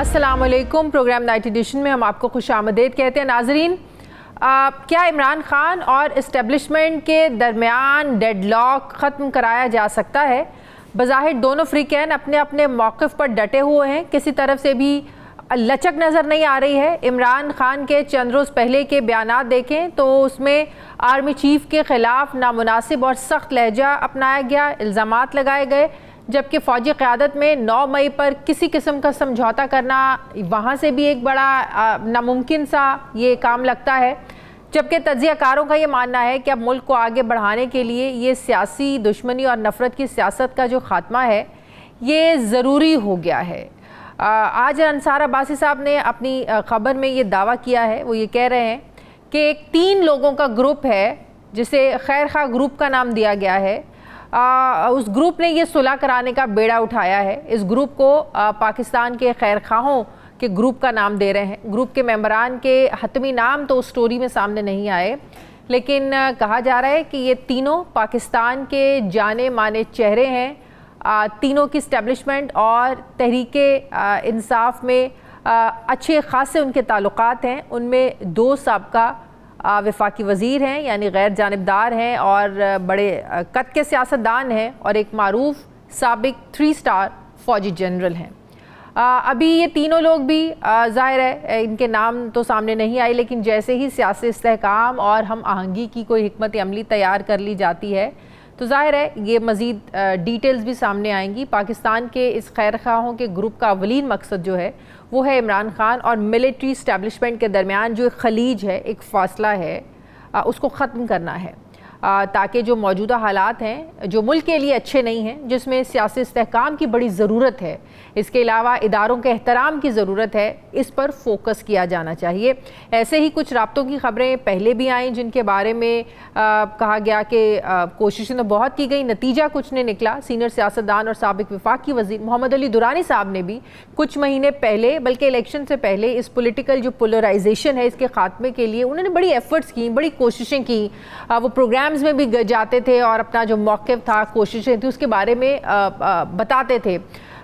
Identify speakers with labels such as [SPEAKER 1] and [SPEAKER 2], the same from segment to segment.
[SPEAKER 1] अस्सलाम वालेकुम। Programme night addition में हम आपको खुशामदीद कहते हैं। नाजरीन, क्या इमरान खान और इस्टेब्लिशमेंट के दरमियान डेडलॉक ख़त्म कराया जा सकता है? बज़ाहिर दोनों फ़रीक़ैन अपने अपने मौक़िफ़ पर डटे हुए हैं, किसी तरफ से भी लचक नज़र नहीं आ रही है। इमरान खान के चंद रोज़ पहले के बयानात देखें तो उसमें आर्मी चीफ़ के ख़िलाफ़ नामुनासिब और सख्त लहजा अपनाया गया, इल्ज़ामात लगाए गए, जबकि फ़ौजी क़यादत में 9 मई पर किसी किस्म का समझौता करना वहाँ से भी एक बड़ा नामुमकिन सा ये काम लगता है। जबकि तज्ज़ियाकारों का ये मानना है कि अब मुल्क को आगे बढ़ाने के लिए ये सियासी दुश्मनी और नफ़रत की सियासत का जो ख़ात्मा है ये ज़रूरी हो गया है। आज अंसार अब्बासी साहब ने अपनी ख़बर में ये दावा किया है, वो ये कह रहे हैं कि एक 3 लोगों का ग्रुप है जिसे खैर खा ग्रुप का नाम दिया गया है। उस ग्रुप ने ये सुलह कराने का बेड़ा उठाया है। इस ग्रुप को पाकिस्तान के खैर खाहों के ग्रुप का नाम दे रहे हैं। ग्रुप के मेंबरान के हतमी नाम तो उस स्टोरी में सामने नहीं आए, लेकिन कहा जा रहा है कि ये तीनों पाकिस्तान के जाने माने चेहरे हैं। तीनों की इस्टेब्लिशमेंट और तहरीके इंसाफ में अच्छे खासे उनके ताल्लुकात हैं। उनमें 2 साबका वफाकी वज़ीर हैं, यानी गैर जानिबदार हैं और बड़े कद के सियासतदान हैं, और एक मारूफ साबिक 3 स्टार फ़ौजी जनरल हैं। अभी ये तीनों लोग भी ज़ाहिर है इनके नाम तो सामने नहीं आए, लेकिन जैसे ही सियासी इस्तेहकाम और हम आहंगी की कोई हिकमत अमली तैयार कर ली जाती है तो ज़ाहिर है ये मज़ीद डिटेल्स भी सामने आएंगी। पाकिस्तान के इस खैर खाहों के ग्रुप का अवलीन मकसद जो है वो है इमरान खान और मिलिट्री इस्टेब्लिशमेंट के दरमियान जो खलीज है, एक फ़ासला है, उसको ख़त्म करना है, ताकि जो मौजूदा हालात हैं जो मुल्क के लिए अच्छे नहीं हैं, जिसमें सियासी इस्तेहकाम की बड़ी ज़रूरत है, इसके अलावा इदारों के एहतराम की ज़रूरत है, इस पर फोकस किया जाना चाहिए। ऐसे ही कुछ राब्तों की ख़बरें पहले भी आईं जिनके बारे में कहा गया कि कोशिशें तो बहुत की गई, नतीजा कुछ नहीं निकला। सीनियर सियासतदान और साबिक वफाकी वज़ीर मोहम्मद अली दुरानी साहब ने भी कुछ महीने पहले, बल्कि इलेक्शन से पहले, इस पॉलिटिकल जो पोलराइजेशन है इसके ख़ात्मे के लिए उन्होंने बड़ी एफ़र्ट्स की, बड़ी कोशिशें की। वो प्रोग्राम्स में भी जाते थे और अपना जो मौक़िफ़ था, कोशिशें थी, उसके बारे में बताते थे।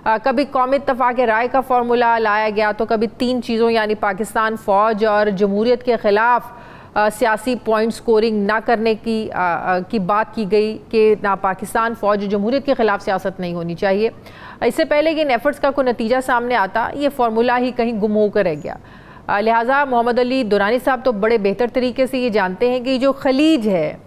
[SPEAKER 1] कभी कौमी इत्तफ़ाक़ राय का फार्मूला लाया गया तो कभी 3 चीज़ों यानी पाकिस्तान फ़ौज और जमहूरियत के ख़िलाफ़ सियासी पॉइंट स्कोरिंग ना करने की बात की गई कि ना पाकिस्तान फ़ौज और जमहूरियत के ख़िलाफ़ सियासत नहीं होनी चाहिए। इससे पहले कि इन एफ़र्ट्स का कोई नतीजा सामने आता, ये फार्मूला ही कहीं गुम होकर रह गया। लिहाजा मोहम्मद अली दुरानी साहब तो बड़े बेहतर तरीके से ये जानते हैं कि जो खलीज है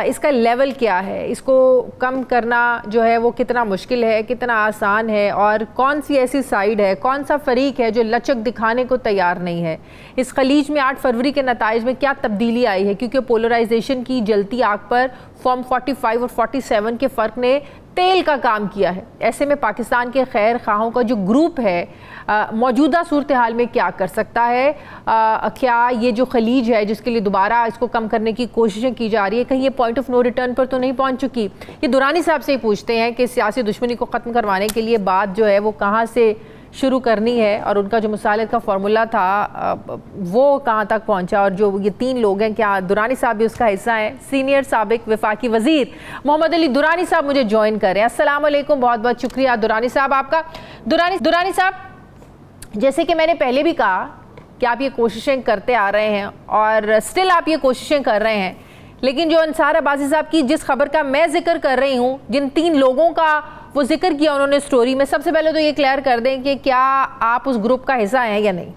[SPEAKER 1] इसका लेवल क्या है, इसको कम करना जो है वो कितना मुश्किल है, कितना आसान है, और कौन सी ऐसी साइड है, कौन सा फ़रीक है जो लचक दिखाने को तैयार नहीं है। इस खलीज में 8 फरवरी के नताइज में क्या तब्दीली आई है, क्योंकि पोलराइजेशन की जलती आग पर फॉर्म 45 और 47 के फ़र्क ने तेल का काम किया है। ऐसे में पाकिस्तान के खैर खाहों का जो ग्रुप है मौजूदा सूरत हाल में क्या कर सकता है? क्या ये जो खलीज है जिसके लिए दोबारा इसको कम करने की कोशिशें की जा रही है, कहीं ये पॉइंट ऑफ नो रिटर्न पर तो नहीं पहुंच चुकी? ये दुरानी साहब से ही पूछते हैं कि सियासी दुश्मनी को ख़त्म करवाने के लिए बात जो है वो कहाँ से शुरू करनी है, और उनका जो मुसालत का फार्मूला था वो कहाँ तक पहुँचा, और जो ये 3 लोग हैं क्या दुरानी साहब भी उसका हिस्सा हैं? सीनियर साबिक वफाकी वज़ीर मोहम्मद अली दुरानी साहब मुझे ज्वाइन कर रहे हैं। अस्सलाम वालेकुम, बहुत बहुत शुक्रिया दुरानी साहब आपका। दुरानी साहब, जैसे कि मैंने पहले भी कहा कि आप ये कोशिशें करते आ रहे हैं और स्टिल आप ये कोशिशें कर रहे हैं, लेकिन जो अंसार अब्बासी साहब की जिस खबर का मैं जिक्र कर रही हूँ, जिन 3 लोगों का वो जिक्र किया उन्होंने स्टोरी में, सबसे पहले तो ये क्लियर कर दें कि क्या आप उस ग्रुप का हिस्सा हैं या नहीं?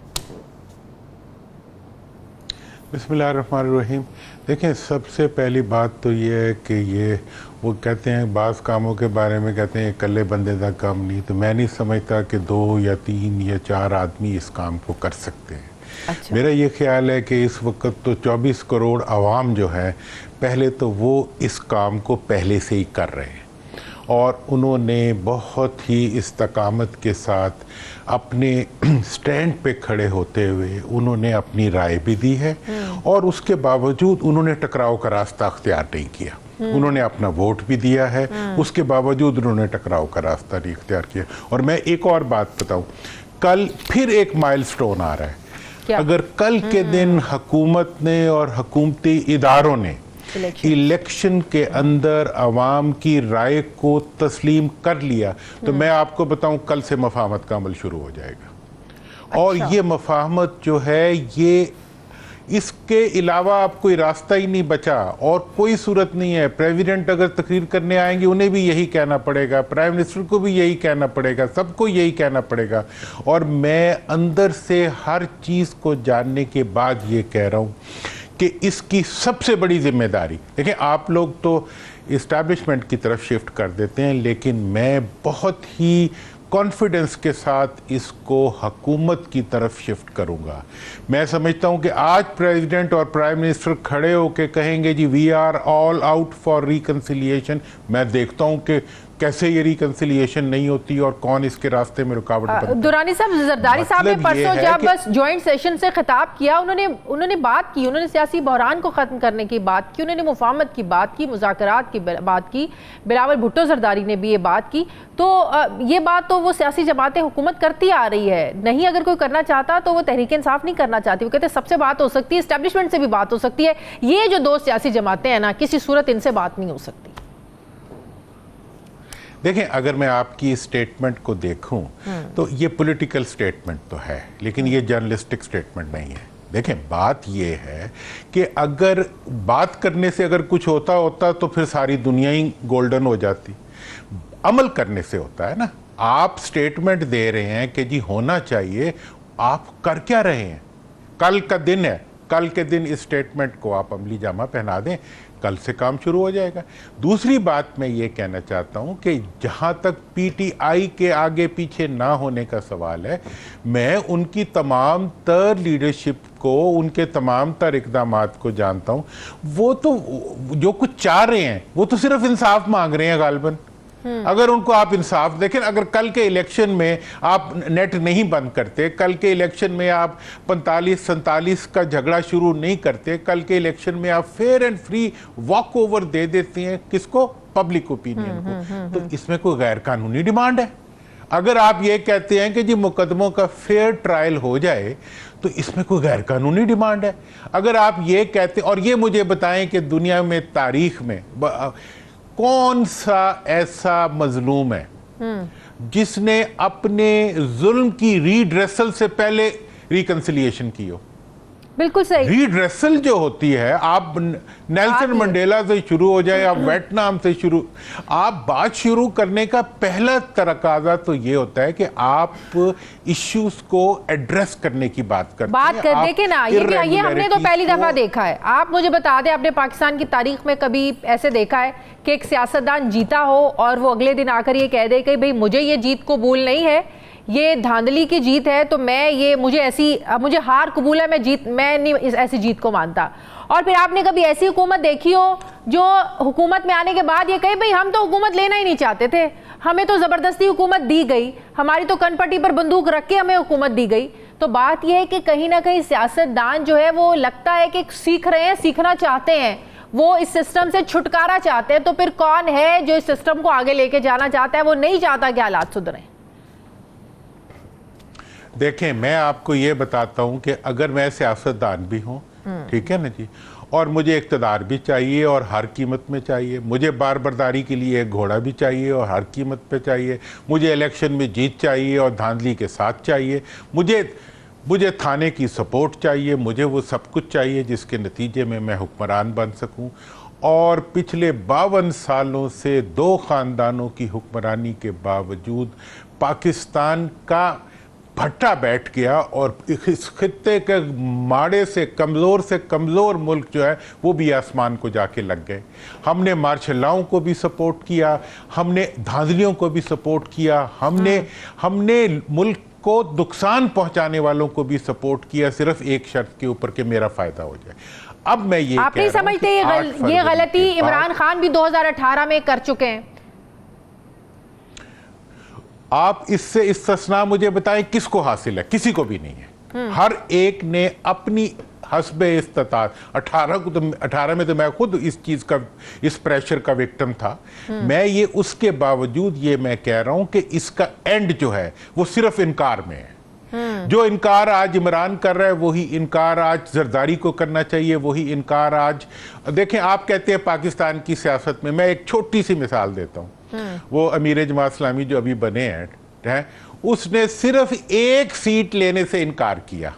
[SPEAKER 2] बिस्मिल्लाहिर्रहमानिर्रहीम। देखें, सबसे पहली बात तो ये है कि ये वो कहते हैं बाज़ कामों के बारे में कहते हैं इकल्ले बंदे का काम नहीं, तो मैं नहीं समझता कि 2 या 3 या 4 आदमी इस काम को कर सकते हैं। अच्छा। मेरा ये ख्याल है कि इस वक्त तो 24 करोड़ आवाम जो है, पहले तो वो इस काम को पहले से ही कर रहे हैं और उन्होंने बहुत ही इस्तकामत के साथ अपने स्टैंड पे खड़े होते हुए उन्होंने अपनी राय भी दी है, और उसके बावजूद उन्होंने टकराव का रास्ता अख्तियार नहीं किया। उन्होंने अपना वोट भी दिया है, उसके बावजूद उन्होंने टकराव का रास्ता नहीं इख्तियार किया। और मैं एक और बात बताऊं, कल फिर एक माइलस्टोन आ रहा है। अगर कल के दिन हुकूमत ने और हुकूमती इदारों ने इलेक्शन के अंदर अवाम की राय को तस्लीम कर लिया तो मैं आपको बताऊं कल से मफाहमत का अमल शुरू हो जाएगा। और ये मफाहमत जो है, ये इसके अलावा अब कोई रास्ता ही नहीं बचा और कोई सूरत नहीं है। प्रेसिडेंट अगर तकरीर करने आएंगे उन्हें भी यही कहना पड़ेगा, प्राइम मिनिस्टर को भी यही कहना पड़ेगा, सबको यही कहना पड़ेगा। और मैं अंदर से हर चीज़ को जानने के बाद ये कह रहा हूँ कि इसकी सबसे बड़ी जिम्मेदारी, देखिए आप लोग तो इस्टेब्लिशमेंट की तरफ शिफ्ट कर देते हैं, लेकिन मैं बहुत ही कॉन्फिडेंस के साथ इसको हुकूमत की तरफ शिफ्ट करूंगा। मैं समझता हूं कि आज प्रेसिडेंट और प्राइम मिनिस्टर खड़े होकर कहेंगे जी we are all out for reconciliation, मैं देखता हूं कि कैसे ये रिकन्सिलिएशन नहीं होती और कौन इसके रास्ते में रुकावट बनता है।
[SPEAKER 1] दुरानी साहब, जरदारी साहब ने परसों जब बस जॉइंट सेशन से खिताब किया, उन्होंने बात की, उन्होंने सियासी बहरान को ख़त्म करने की बात की, उन्होंने मुफाहमत की बात की, मुज़ाकरात की बात की, बिलावल भुट्टो जरदारी ने भी ये बात की। तो ये बात तो वो सियासी जमातें हुकूमत करती आ रही है, नहीं अगर कोई करना चाहता तो वो तहरीक इंसाफ नहीं करना चाहती। वो कहते हैं सबसे बात हो सकती है, इस्टेब्लिशमेंट से भी बात हो सकती है, ये जो दो सियासी जमातें हैं ना, किसी सूरत इनसे बात नहीं हो सकती।
[SPEAKER 2] देखें, अगर मैं आपकी स्टेटमेंट को देखूं तो ये पॉलिटिकल स्टेटमेंट तो है, लेकिन ये जर्नलिस्टिक स्टेटमेंट नहीं है। देखें, बात ये है कि अगर बात करने से अगर कुछ होता तो फिर सारी दुनिया ही गोल्डन हो जाती। अमल करने से होता है ना। आप स्टेटमेंट दे रहे हैं कि जी होना चाहिए, आप कर क्या रहे हैं? कल का दिन है, कल के दिन इस स्टेटमेंट को आप अमली जामा पहना दें, कल से काम शुरू हो जाएगा। दूसरी बात मैं ये कहना चाहता हूं कि जहां तक पीटीआई के आगे पीछे ना होने का सवाल है, मैं उनकी तमाम तर लीडरशिप को, उनके तमाम तर इक़दामात को जानता हूं। वो तो जो कुछ चाह रहे हैं वो तो सिर्फ इंसाफ मांग रहे हैं गालिबन। अगर उनको आप इंसाफ देखें, अगर कल के इलेक्शन में आप नेट नहीं बंद करते, कल के इलेक्शन में आप 45-47 का झगड़ा शुरू नहीं करते, कल के इलेक्शन में आप fair and free walkover दे देते हैं, किसको? पब्लिक ओपिनियन को। तो इसमें कोई गैर कानूनी डिमांड है? अगर आप ये कहते हैं कि जी मुकदमों का फेयर ट्रायल हो जाए, तो इसमें कोई गैर कानूनी डिमांड है? अगर आप ये कहते, और ये मुझे बताएं कि दुनिया में, तारीख में कौन सा ऐसा मजलूम है जिसने अपने जुल्म की रीड्रेसल से पहले रिकंसिलिएशन की हो?
[SPEAKER 1] बिल्कुल सही।
[SPEAKER 2] रीड्रेसल जो होती है, आप नेल्सन मंडेला से शुरू हो जाए, आप वियतनाम से शुरू, आप बात शुरू करने का पहला तकाज़ा तो ये होता है कि आप इश्यूज को एड्रेस करने की बात करते हैं।
[SPEAKER 1] देखिए ना, ये हमने तो पहली दफा देखा है। आप मुझे बता दें, आपने पाकिस्तान की तारीख में कभी ऐसे देखा है कि एक सियासतदान जीता हो और वो अगले दिन आकर ये कह दे कि भाई मुझे ये जीत कबूल नहीं है, ये धांधली की जीत है, तो मुझे हार कबूल है, मैं नहीं ऐसी जीत को मानता। और फिर आपने कभी ऐसी हुकूमत देखी हो जो हुकूमत में आने के बाद ये कहे भाई हम तो हुकूमत लेना ही नहीं चाहते थे, हमें तो ज़बरदस्ती हुकूमत दी गई, हमारी तो कनपट्टी पर बंदूक रख के हमें हुकूमत दी गई। तो बात यह है कि कहीं ना कहीं सियासतदान जो है वो लगता है कि सीख रहे हैं, सीखना चाहते हैं, वो इस सिस्टम से छुटकारा चाहते हैं। तो फिर कौन है जो इस सिस्टम को आगे लेके जाना चाहता है? वो नहीं चाहता कि हालात सुधरें।
[SPEAKER 2] देखें, मैं आपको ये बताता हूं कि अगर मैं सियासतदान भी हूं, ठीक है ना जी, और मुझे इक़्तिदार भी चाहिए और हर कीमत में चाहिए, मुझे बारबरदारी के लिए एक घोड़ा भी चाहिए और हर कीमत पे चाहिए, मुझे इलेक्शन में जीत चाहिए और धांधली के साथ चाहिए, मुझे थाने की सपोर्ट चाहिए, मुझे वो सब कुछ चाहिए जिसके नतीजे में मैं हुक्मरान बन सकूं। और पिछले 52 सालों से 2 ख़ानदानों की हुक्मरानी के बावजूद पाकिस्तान का भट्टा बैठ गया और इस खित्ते के माड़े से कमज़ोर मुल्क जो है वो भी आसमान को जाके लग गए। हमने मार्शलाओं को भी सपोर्ट किया, हमने धांधलियों को भी सपोर्ट किया, हमने मुल्क को नुकसान पहुंचाने वालों को भी सपोर्ट किया, सिर्फ एक शर्त के ऊपर कि मेरा फ़ायदा हो जाए। अब मैं ये
[SPEAKER 1] आप नहीं समझते ये गलती इमरान खान भी 2018 में कर चुके हैं?
[SPEAKER 2] आप इससे इस्तिस्ना मुझे बताएं किसको हासिल है? किसी को भी नहीं है। हर एक ने अपनी हस्बे इस्तात, 18 में तो मैं खुद इस चीज का, इस प्रेशर का विक्टिम था। मैं ये उसके बावजूद ये मैं कह रहा हूं कि इसका एंड जो है वो सिर्फ इनकार में है। जो इनकार आज इमरान कर रहा है वही इनकार आज जरदारी को करना चाहिए, वही इनकार आज। देखें, आप कहते हैं पाकिस्तान की सियासत में, मैं एक छोटी सी मिसाल देता हूं। वो अमीर जमात इस्लामी जो अभी बने हैं, है, उसने सिर्फ एक सीट लेने से इनकार किया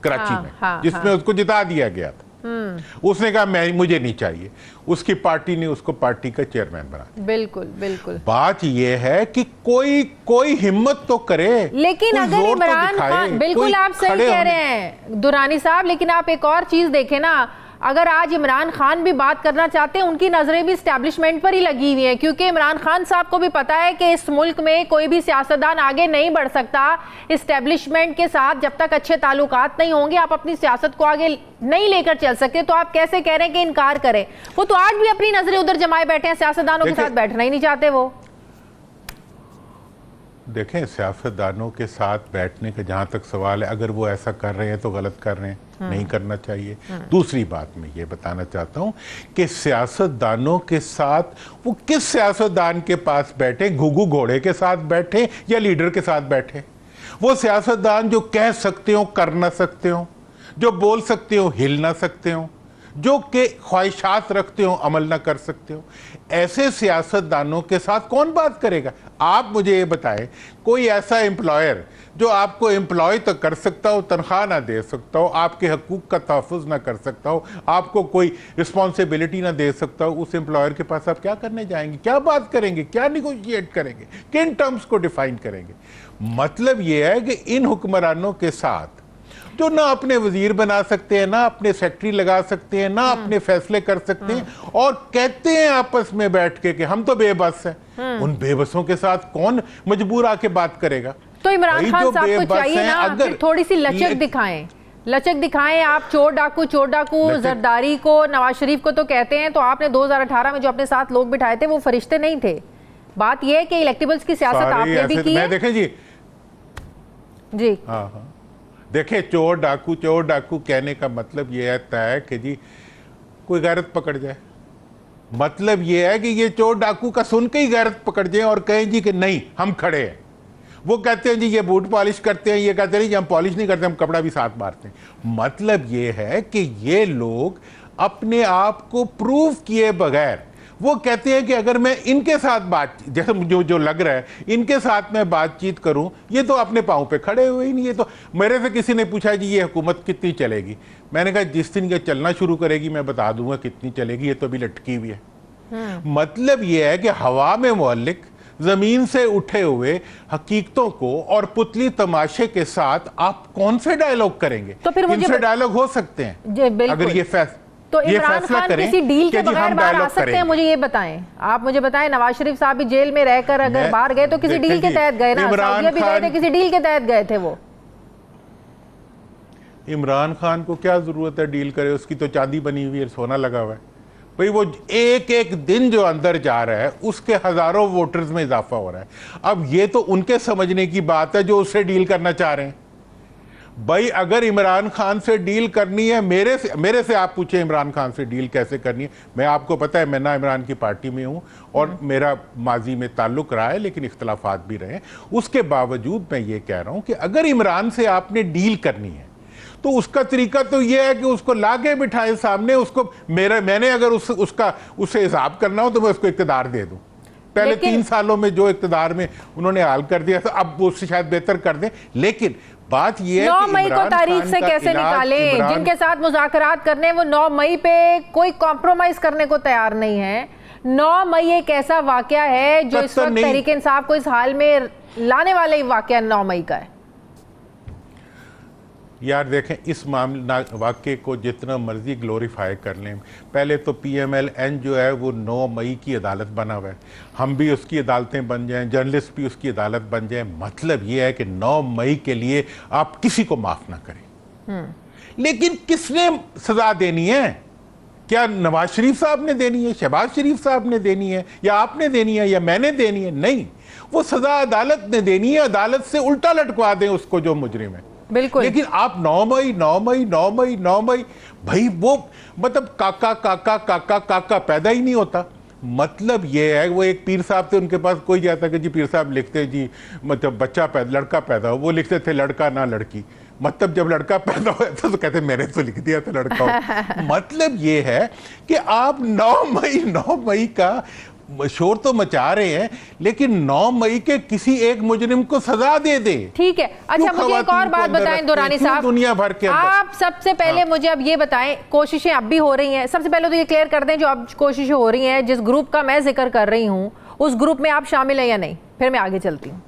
[SPEAKER 2] कराची में, जिसमें उसको जिता दिया गया था। उसने कहा मुझे नहीं चाहिए, उसकी पार्टी ने उसको पार्टी का चेयरमैन बना दिया।
[SPEAKER 1] बिल्कुल बिल्कुल।
[SPEAKER 2] बात यह है कि कोई हिम्मत तो करे,
[SPEAKER 1] लेकिन अगर इमरान खान, बिल्कुल आप सही कह रहे हैं दुरानी साहब, लेकिन आप एक और चीज देखें ना, अगर आज इमरान खान भी बात करना चाहते हैं, उनकी नजरें भी एस्टैब्लिशमेंट पर ही लगी हुई हैं, क्योंकि इमरान खान साहब को भी पता है कि इस मुल्क में कोई भी सियासतदान आगे नहीं बढ़ सकता एस्टैब्लिशमेंट के साथ जब तक अच्छे ताल्लुकात नहीं होंगे। आप अपनी सियासत को आगे नहीं लेकर चल सकते, तो आप कैसे कह रहे हैं कि इनकार करें? वो तो आज भी अपनी नजरें उधर जमाए बैठे हैं, सियासतदानों के साथ बैठना ही नहीं चाहते। वो
[SPEAKER 2] देखें, सियासतदानों के साथ बैठने का जहां तक सवाल है, अगर वो ऐसा कर रहे हैं तो गलत कर रहे हैं, नहीं करना चाहिए। दूसरी बात मैं ये बताना चाहता हूं कि सियासतदानों के साथ वो किस सियासतदान के पास बैठे, घुघू घोड़े के साथ बैठे या लीडर के साथ बैठे? वो सियासतदान जो कह सकते हो कर ना सकते हो, जो बोल सकते हो हिल ना सकते हो, जो के ख्वाहिशात रखते हो अमल ना कर सकते हो, ऐसे सियासतदानों के साथ कौन बात करेगा? आप मुझे ये बताएं, कोई ऐसा एम्प्लॉयर जो आपको एम्प्लॉय तो कर सकता हो, तनख्वाह ना दे सकता हो, आपके हकूक का तहफ़्फ़ुज़ ना कर सकता हो, आपको कोई रिस्पॉन्सिबिलिटी ना दे सकता हो, उस एम्प्लॉयर के पास आप क्या करने जाएंगे? क्या बात करेंगे? क्या निगोशिएट करेंगे? किन टर्म्स को डिफाइन करेंगे? मतलब ये है कि इन हुक्मरानों के साथ जो ना अपने वजीर बना सकते हैं, ना अपने सेक्रेटरी लगा सकते हैं, ना अपने फैसले कर सकते हैं, और कहते हैं आपस में बैठ के कि हम तो बेबस हैं। उन बेबसों के साथ कौन मजबूर आके बात करेगा?
[SPEAKER 1] तो इमरान खान साहब को चाहिए ना फिर थोड़ी सी लचक दिखाएं, लचक दिखाएं। आप चोर डाकू जरदारी को, नवाज शरीफ को तो कहते हैं, तो आपने 2018 में जो अपने साथ लोग बिठाए थे वो फरिश्ते नहीं थे। बात यह है कि इलेक्टेबल्स की सियासत आपने भी की है।
[SPEAKER 2] देखें जी, हाँ, देखें, चोर डाकू कहने का मतलब ये आता है कि जी कोई गैरत पकड़ जाए। मतलब ये है कि ये चोर डाकू का सुन के ही गैरत पकड़ जाए और कहें जी कि नहीं हम खड़े हैं। वो कहते हैं जी ये बूट पॉलिश करते हैं, ये कहते हैं जी हम पॉलिश नहीं करते, हम कपड़ा भी साथ मारते हैं। मतलब ये है कि ये लोग अपने आप को प्रूव किए बगैर वो कहते हैं कि अगर मैं इनके साथ बात, जैसे जो लग रहा है इनके साथ मैं बातचीत करूं, ये तो अपने पाँव पे खड़े हुए ही नहीं। ये तो मेरे से किसी ने पूछा जी ये हुकूमत कितनी चलेगी, मैंने कहा जिस दिन ये चलना शुरू करेगी मैं बता दूंगा कितनी चलेगी, ये तो अभी लटकी हुई है। मतलब ये है कि हवा में मुअल्लिक जमीन से उठे हुए हकीकतों को और पुतली तमाशे के साथ आप कौन से डायलॉग करेंगे? तो फिर इनसे डायलॉग हो सकते हैं अगर ये
[SPEAKER 1] तो इमरान खान किसी डील के बगैर बाहर आ सकते हैं? मुझे ये बताएं, आप मुझे बताएं, नवाज शरीफ साहब भी जेल में रहकर अगर बाहर गए तो किसी डील के तहत गए ना? सऊदीया भी गए थे, किसी डील के तहत गए थे वो।
[SPEAKER 2] इमरान खान को क्या जरूरत है डील करे? उसकी तो चांदी बनी हुई है, सोना लगा हुआ है भाई। वो एक एक दिन जो अंदर जा रहा है उसके हजारों वोटर्स में इजाफा हो रहा है। अब ये तो उनके समझने की बात है जो उससे डील करना चाह रहे हैं। भाई अगर इमरान खान से डील करनी है, मेरे से आप पूछे इमरान खान से डील कैसे करनी है, मैं आपको पता है मैं ना इमरान की पार्टी में हूं और मेरा माजी में ताल्लुक रहा है, लेकिन इख्तलाफात भी रहे। उसके बावजूद मैं ये कह रहा हूं कि अगर इमरान से आपने डील करनी है तो उसका तरीका तो यह है कि उसको लाके बिठाएं सामने, उसको मैंने अगर उससे हिसाब करना हो तो मैं उसको इक़्तिदार दे दूं। पहले 3 सालों में जो इक़्तिदार में उन्होंने हाल कर दिया था, अब उससे शायद बेहतर कर दें। लेकिन बात यह है
[SPEAKER 1] 9 मई को तारीख से कैसे निकालें? जिनके साथ मुज़ाकरात करने वो 9 मई पे कोई कॉम्प्रोमाइज करने को तैयार नहीं है। 9 मई एक ऐसा वाकया है जो इस वक्त तहरीक इंसाफ को इस हाल में लाने वाले वाकया 9 मई का है।
[SPEAKER 2] यार देखें, इस मामले वाक़े को जितना मर्जी ग्लोरीफाई कर लें, पहले तो PMLN जो है वो 9 मई की अदालत बना हुआ है, हम भी उसकी अदालतें बन जाएं, जर्नलिस्ट भी उसकी अदालत बन जाएं। मतलब ये है कि 9 मई के लिए आप किसी को माफ़ ना करें। लेकिन किसने सज़ा देनी है? क्या नवाज शरीफ साहब ने देनी है, शहबाज शरीफ साहब ने देनी है, या आपने देनी है, या मैंने देनी है? नहीं, वो सज़ा अदालत ने देनी है। अदालत से उल्टा लटकवा दें उसको जो मुजरिम है।
[SPEAKER 1] बिल्कुल।
[SPEAKER 2] लेकिन आप 9 मई भाई वो मतलब काका पैदा ही नहीं होता। मतलब ये है, वो एक पीर साहब थे, उनके पास कोई जाता कि जी पीर साहब लिखते जी मतलब लड़का पैदा हो, वो लिखते थे लड़का ना लड़की। मतलब जब लड़का पैदा हुआ था तो कहते मैंने तो लिख दिया था लड़का हो। मतलब ये है कि आप 9 मई का शोर तो मचा रहे हैं, लेकिन 9 मई के किसी एक मुजरिम को सजा दे दे।
[SPEAKER 1] ठीक है। अच्छा, मुझे एक और बात बताएं दुरानी साहब,
[SPEAKER 2] दुनिया भर के
[SPEAKER 1] आप सबसे पहले मुझे अब ये बताएं, कोशिशें अब भी हो रही हैं, सबसे पहले तो ये क्लियर कर दें, जो अब कोशिशें हो रही हैं, जिस ग्रुप का मैं जिक्र कर रही हूँ, उस ग्रुप में आप शामिल हैं या नहीं? फिर मैं आगे चलती हूँ।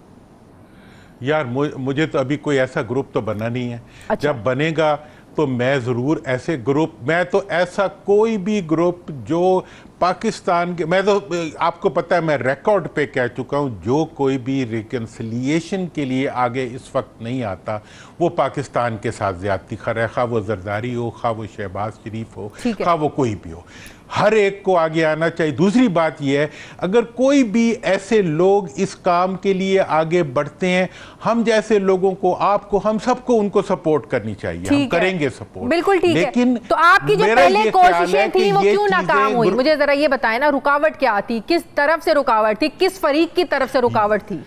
[SPEAKER 2] यार मुझे तो अभी कोई ऐसा ग्रुप तो बना नहीं है।
[SPEAKER 1] अच्छा।
[SPEAKER 2] जब बनेगा तो मैं ज़रूर ऐसे ग्रुप, मैं तो ऐसा कोई भी ग्रुप जो पाकिस्तान के, मैं तो आपको पता है मैं रिकॉर्ड पे कह चुका हूँ, जो कोई भी रिकन्सिलिएशन के लिए आगे इस वक्त नहीं आता वो पाकिस्तान के साथ ज़्यादती कर रहा है, खा वो जरदारी हो, खा वो शहबाज शरीफ हो, खा वो कोई भी हो, हर एक को आगे आना चाहिए। दूसरी बात यह है, अगर कोई भी ऐसे लोग इस काम के लिए आगे बढ़ते हैं, हम जैसे लोगों को, आपको, हम सबको उनको सपोर्ट करनी चाहिए, हम करेंगे सपोर्ट,
[SPEAKER 1] बिल्कुल ठीक है। लेकिन तो आपकी जो पहले कोशिशें थी वो क्यों नाकाम हुई? मुझे जरा ये बताएं ना, रुकावट क्या थी, किस तरफ से रुकावट थी, किस फरीक की तरफ से रुकावट थी?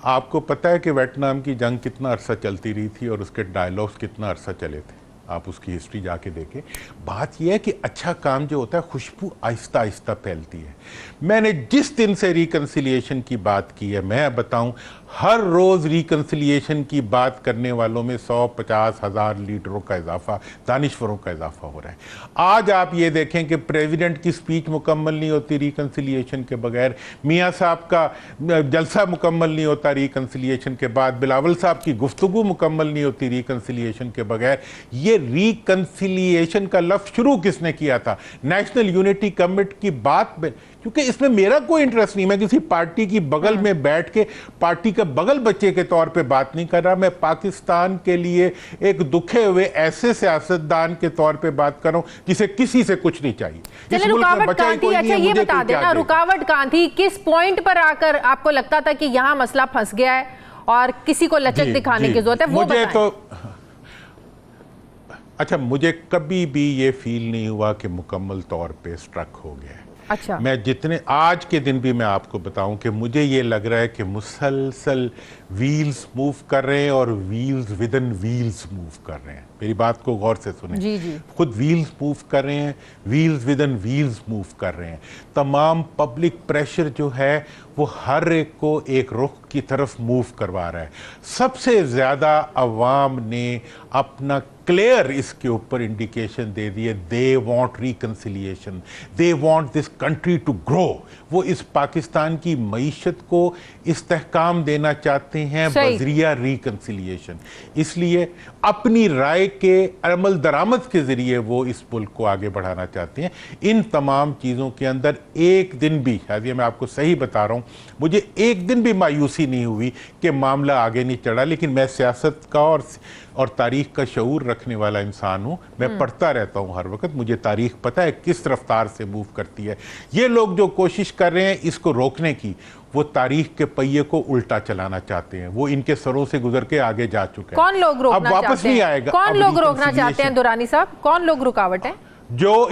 [SPEAKER 2] आपको पता है कि वियतनाम की जंग कितना अरसा चलती रही थी और उसके डायलॉग्स कितना अरसा चले थे, आप उसकी हिस्ट्री जाके देखें। बात यह है कि अच्छा काम जो होता है, खुशबू आहिस्ता आहिस्ता फैलती है। मैंने जिस दिन से रिकन्सिलिएशन की बात की है, मैं बताऊं, हर रोज़ रिकन्सिलिएशन की बात करने वालों में 150 हज़ार लीडरों का इजाफा, दानिश्वरों का इजाफा हो रहा है। आज आप ये देखें कि प्रेसिडेंट की स्पीच मुकम्मल नहीं होती रिकन्सिलिएशन के बगैर, मियाँ साहब का जलसा मुकम्मल नहीं होता रिकन्सिलिएशन के बाद, बिलावल साहब की गुफ्तगू मुकम्मल नहीं होती रिकन्सिलिएशन के बगैर। ये रिकन्सिलिएशन का लफ्ज़ शुरू किसने किया था? नेशनल यूनिटी कमिटी की बात में, क्योंकि इसमें मेरा कोई इंटरेस्ट नहीं, मैं किसी पार्टी की बगल में बैठ के पार्टी के बगल बच्चे के तौर पे बात नहीं कर रहा, मैं पाकिस्तान के लिए एक दुखे हुए ऐसे सियासतदान के तौर पे बात कर रहा हूं जिसे किसी से कुछ नहीं चाहिए। इस मुल्क में बचा ही कोई नहीं है,
[SPEAKER 1] ये बता देना रुकावट कहां थी, किस पॉइंट पर आकर आपको लगता था कि यहां मसला फंस गया है और किसी को लचक दिखाने की जरूरत है, वो
[SPEAKER 2] मुझे तो अच्छा, मुझे कभी भी ये फील नहीं हुआ कि मुकम्मल तौर पे स्ट्रक हो गया है।
[SPEAKER 1] अच्छा।
[SPEAKER 2] मैं जितने आज के दिन भी मैं आपको बताऊं कि मुझे ये लग रहा है कि मुसलसल व्हील्स मूव कर रहे हैं और wheels with in wheels move कर रहे हैं। मेरी बात को गौर से सुने।
[SPEAKER 1] जी जी।
[SPEAKER 2] खुद व्हील्स मूव कर रहे हैं, wheels with in wheels move कर रहे हैं। तमाम पब्लिक प्रेशर जो है वो हर एक को एक रुख की तरफ मूव करवा रहा है। सबसे ज़्यादा अवाम ने अपना क्लियर इसके ऊपर इंडिकेशन दे दिए, they want reconciliation, they want this country to grow. वो इस पाकिस्तान की मईशत को इस्तेहकाम देना चाहते हैं बजरिया रिकन्सिलिएशन। इसलिए अपनी राय के अमल दरामद के ज़रिए वो इस मुल्क को आगे बढ़ाना चाहते हैं। इन तमाम चीज़ों के अंदर एक दिन भी, शायद ये मैं आपको सही बता रहा हूँ, मुझे एक दिन भी मायूसी नहीं हुई कि मामला आगे नहीं चढ़ा। लेकिन मैं सियासत का और तारीख का शऊर रखने वाला इंसान हूँ, मैं पढ़ता रहता हूँ हर वक्त, मुझे तारीख पता है किस रफ्तार से मूव करती है। ये लोग जो कोशिश कर रहे हैं इसको रोकने की, वो तारीख के पहिए को उल्टा चलाना चाहते हैं। वो इनके सरों से गुजर के आगे जा चुके हैं।
[SPEAKER 1] कौन लोग रोकना
[SPEAKER 2] अब वापस नहीं आएगा।
[SPEAKER 1] कौन लोग रोकना चाहते हैं दुरानी साहब? कौन लोग रुकावट है?
[SPEAKER 2] जो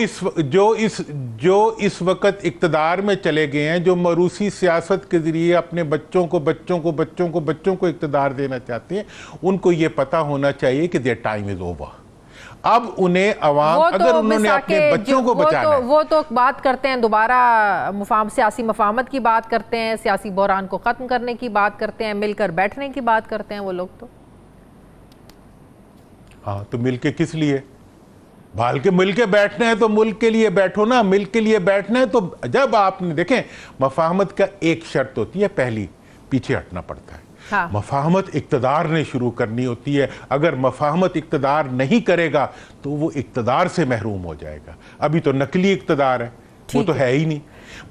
[SPEAKER 2] इस वक्त इक्तदार में चले गए हैं, जो मरूसी सियासत के जरिए अपने बच्चों को इक्तदार देना चाहते हैं, उनको ये पता होना चाहिए कि देयर टाइम इज ओवर। अब उन्हें अवाम, अगर उन्होंने अपने बच्चों को बचाना है,
[SPEAKER 1] वो तो बात करते हैं दोबारा सियासी मफाहमत की बात करते हैं, सियासी बहरान को खत्म करने की बात करते हैं, मिलकर बैठने की बात करते हैं वो लोग। तो
[SPEAKER 2] हाँ, तो मिलके किस लिए? भाल के मिल के बैठना है तो मुल्क के लिए बैठो ना। मिल के लिए बैठना है तो जब आपने देखें, मफाहमत का एक शर्त होती है, पहली, पीछे हटना पड़ता है। हाँ। मफाहमत इक्तदार ने शुरू करनी होती है। अगर मफाहमत इक्तदार नहीं करेगा तो वो इक्तदार से महरूम हो जाएगा। अभी तो नकली इक्तदार है, वो तो है ही नहीं।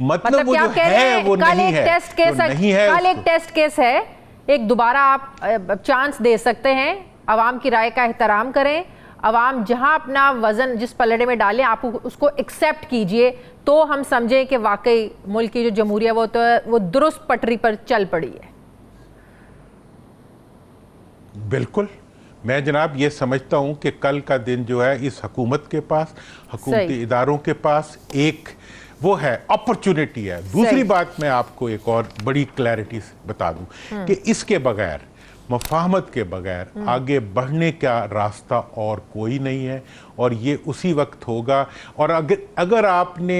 [SPEAKER 2] मतलब वो जो है वो नहीं है।
[SPEAKER 1] कल एक टेस्ट केस है, एक दोबारा आप चांस दे सकते हैं। अवाम की राय का एहतराम करें, अवाम जहां अपना वजन जिस पलड़े में डालें आप उसको एक्सेप्ट कीजिए, तो हम समझें कि वाकई मुल्क की जो जमहूरियत वो दुरुस्त पटरी पर चल पड़ी है।
[SPEAKER 2] बिल्कुल, मैं जनाब ये समझता हूं कि कल का दिन जो है इस हुकूमत के पास, हुकूमती इदारों के पास एक वो है अपॉर्चुनिटी है। दूसरी बात मैं आपको एक और बड़ी क्लैरिटी बता दूं कि इसके बगैर, मफाहमत के बगैर आगे बढ़ने का रास्ता और कोई नहीं है। और ये उसी वक्त होगा। और अगर आपने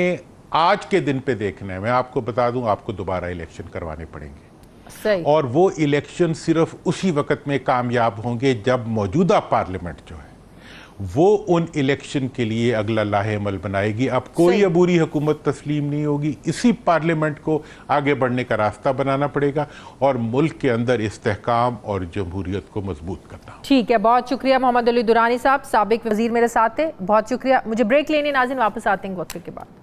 [SPEAKER 2] आज के दिन पे देखना है। मैं आपको बता दूं, आपको दोबारा इलेक्शन करवाने पड़ेंगे।
[SPEAKER 1] सही।
[SPEAKER 2] और वो इलेक्शन सिर्फ उसी वक्त में कामयाब होंगे जब मौजूदा पार्लियामेंट जो है वो उन इलेक्शन के लिए अगला लाहे-अमल बनाएगी। अब कोई अबूरी हुकूमत तस्लीम नहीं होगी। इसी पार्लियामेंट को आगे बढ़ने का रास्ता बनाना पड़ेगा और मुल्क के अंदर इस्तेहकाम और जमहूरियत को मजबूत करना।
[SPEAKER 1] ठीक है, बहुत शुक्रिया मोहम्मद अली दुरानी साहब, साबिक वजीर मेरे साथ थे। बहुत शुक्रिया। मुझे ब्रेक लेने नाज़रीन, वापस आते हैं वक्त के बाद।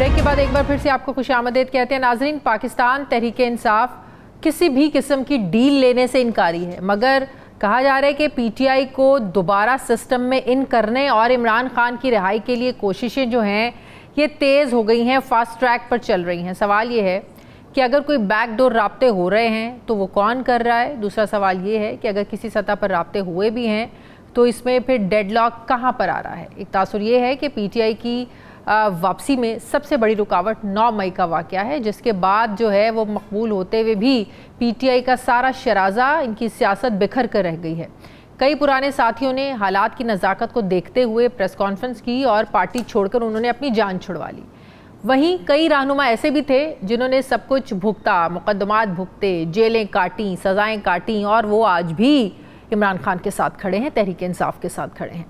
[SPEAKER 1] के बाद एक बार फिर से आपको खुशामदीद कहते हैं नाजरीन। पाकिस्तान तहरीक इंसाफ किसी भी किस्म की डील लेने से इनकारी है, मगर कहा जा रहा है कि पीटीआई को दोबारा सिस्टम में इन करने और इमरान खान की रिहाई के लिए कोशिशें जो हैं ये तेज़ हो गई हैं, फास्ट ट्रैक पर चल रही हैं। सवाल ये है कि अगर कोई बैकडोर राब्ते हो रहे हैं तो वो कौन कर रहा है। दूसरा सवाल ये है कि अगर किसी सतह पर राब्ते हुए भी हैं तो इसमें फिर डेडलॉक कहाँ पर आ रहा है। एक तासुर ये है कि पीटीआई की वापसी में सबसे बड़ी रुकावट 9 मई का वाक़या है, जिसके बाद जो है वो मकबूल होते हुए भी पीटीआई का सारा शराजा, इनकी सियासत बिखर कर रह गई है। कई पुराने साथियों ने हालात की नज़ाकत को देखते हुए प्रेस कॉन्फ्रेंस की और पार्टी छोड़कर उन्होंने अपनी जान छुड़वा ली। वहीं कई रहनुमा ऐसे भी थे जिन्होंने सब कुछ भुगता, मुकदमात भुगते, जेलें काटी, सज़ाएँ काटी और वो आज भी इमरान खान के साथ खड़े हैं, तहरीक इंसाफ के साथ खड़े हैं।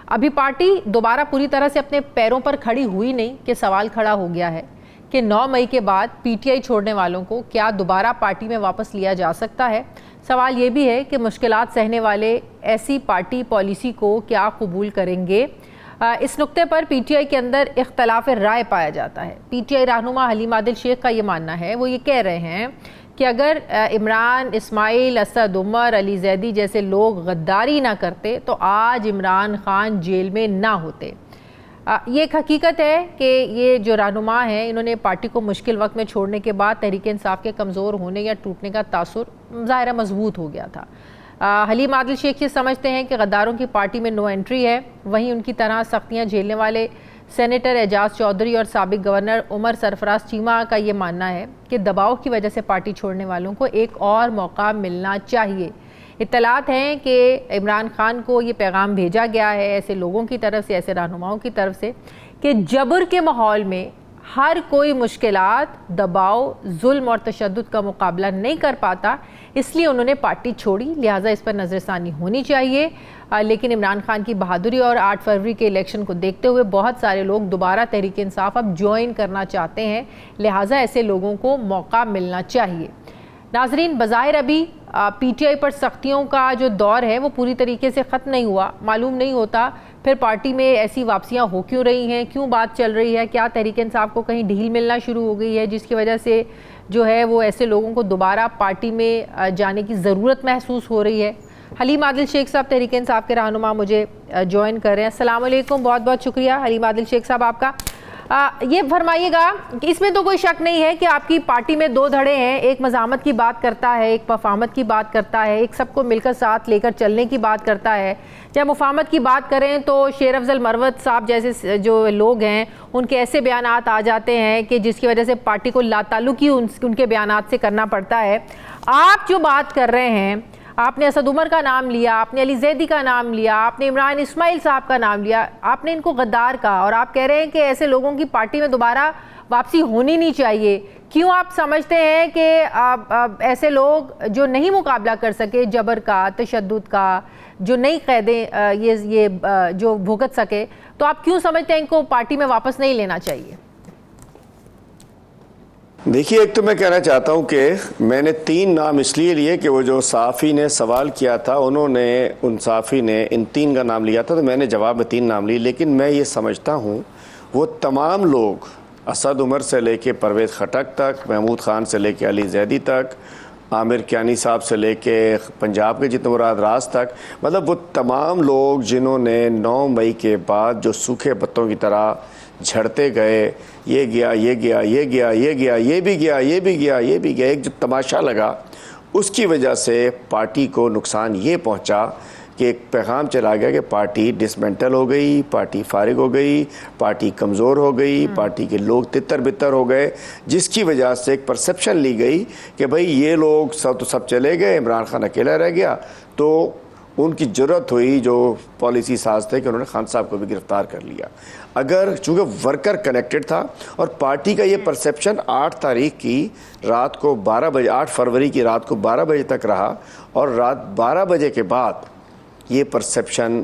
[SPEAKER 1] अभी पार्टी दोबारा पूरी तरह से अपने पैरों पर खड़ी हुई नहीं कि सवाल खड़ा हो गया है कि 9 मई के बाद पीटीआई छोड़ने वालों को क्या दोबारा पार्टी में वापस लिया जा सकता है। सवाल ये भी है कि मुश्किलात सहने वाले ऐसी पार्टी पॉलिसी को क्या कबूल करेंगे। इस नुक्ते पर पीटीआई के अंदर इख्तलाफ राय पाया जाता है। पीटीआई रहनुमा हलीम आदिल शेख का ये मानना है, वो ये कह रहे हैं कि अगर इमरान, इस्माइल, असद उमर, अली जैदी जैसे लोग गद्दारी ना करते तो आज इमरान खान जेल में ना होते। ये एक हकीकत है कि ये जो रहनुमा हैं इन्होंने पार्टी को मुश्किल वक्त में छोड़ने के बाद तहरीक इंसाफ के कमज़ोर होने या टूटने का तासुर ज़ाहिर मजबूत हो गया था। हलीम आदिल शेख ये समझते हैं कि गद्दारों की पार्टी में नो एंट्री है। वहीं उनकी तरह सख्तियाँ झेलने वाले सेनेटर एजाज चौधरी और साबिक गवर्नर उमर सरफराज चीमा का ये मानना है कि दबाव की वजह से पार्टी छोड़ने वालों को एक और मौका मिलना चाहिए। इत्तलात हैं कि इमरान खान को ये पैगाम भेजा गया है ऐसे लोगों की तरफ से, ऐसे रहनुमाओं की तरफ से कि जबर के माहौल में हर कोई मुश्किलात, दबाव, जुल्म और तशद्दुद का मुकाबला नहीं कर पाता, इसलिए उन्होंने पार्टी छोड़ी। लिहाजा इस पर नज़रसानी होनी चाहिए। लेकिन इमरान खान की बहादुरी और 8 फरवरी के इलेक्शन को देखते हुए बहुत सारे लोग दोबारा तहरीक इंसाफ अब ज्वाइन करना चाहते हैं। लिहाजा ऐसे लोगों को मौका मिलना चाहिए। नाजरीन, बज़ाहिर अभी पीटीआई पर सख्तियों का जो दौर है वो पूरी तरीके से ख़त्म नहीं हुआ। मालूम नहीं होता फिर पार्टी में ऐसी वापसियां हो क्यों रही हैं, क्यों बात चल रही है, क्या तहरीक इंसाफ को कहीं ढील मिलना शुरू हो गई है जिसकी वजह से जो है वो ऐसे लोगों को दोबारा पार्टी में जाने की ज़रूरत महसूस हो रही है। हलीम आदिल शेख साहब तहरीक इंसाफ के रहनुमा मुझे ज्वाइन कर रहे हैं। अस्सलाम वालेकुम, बहुत बहुत शुक्रिया हलीम आदिल शेख साहब आपका। ये फरमाइएगा कि इसमें तो कोई शक नहीं है कि आपकी पार्टी में 2 धड़े हैं, एक मज़ामत की बात करता है, एक मफाहमत की बात करता है, एक सबको मिलकर साथ लेकर चलने की बात करता है। जब मुफाहमत की बात करें तो शेर अफजल मरवत साहब जैसे जो लोग हैं उनके ऐसे बयानात आ जाते हैं कि जिसकी वजह से पार्टी को लाताल्लुकी उनके बयानात से करना पड़ता है। आप जो बात कर रहे हैं, आपने असद उमर का नाम लिया, आपने अली जैदी का नाम लिया, आपने इमरान इस्माइल साहब का नाम लिया, आपने इनको गद्दार कहा और आप कह रहे हैं कि ऐसे लोगों की पार्टी में दोबारा वापसी होनी नहीं चाहिए। क्यों आप समझते हैं कि ऐसे लोग जो नहीं मुकाबला कर सके जबर का, तशद्दुद का, जो नई कैदें ये जो भुगत सके, तो आप क्यों समझते हैं इनको पार्टी में वापस नहीं लेना चाहिए?
[SPEAKER 3] देखिए, एक तो मैं कहना चाहता हूं कि मैंने 3 नाम इसलिए लिए कि वो जो साफ़ी ने सवाल किया था उन साफ़ी ने इन 3 का नाम लिया था, तो मैंने जवाब में 3 नाम लिए। लेकिन मैं ये समझता हूं वो तमाम लोग, असद उमर से लेके परवेज़ खटक तक, महमूद ख़ान से लेके अली जैदी तक, आमिर कियानी साहब से लेके पंजाब के जितने मुराद राज तक, मतलब वो तमाम लोग जिन्होंने 9 मई के बाद जो सूखे पत्तों की तरह झड़ते गए, ये गया, ये गया, ये गया, ये गया, ये भी गया, ये भी गया, ये भी गया, एक जो तमाशा लगा, उसकी वजह से पार्टी को नुकसान ये पहुंचा कि एक पैगाम चला गया कि पार्टी डिसमेंटल हो गई, पार्टी फारिग हो गई, पार्टी कमज़ोर हो गई, पार्टी के लोग तितर बितर हो गए, जिसकी वजह से एक परसेप्शन ली गई कि भाई ये लोग सब चले गए, इमरान खान अकेला रह गया। तो उनकी ज़रूरत हुई जो पॉलिसी साज थे कि उन्होंने खान साहब को भी गिरफ़्तार कर लिया। अगर चूँकि वर्कर कनेक्टेड था और पार्टी का ये परसेप्शन 8 तारीख की रात को 12 बजे 8 फरवरी की रात को 12 बजे तक रहा और रात 12 बजे के बाद ये परसेप्शन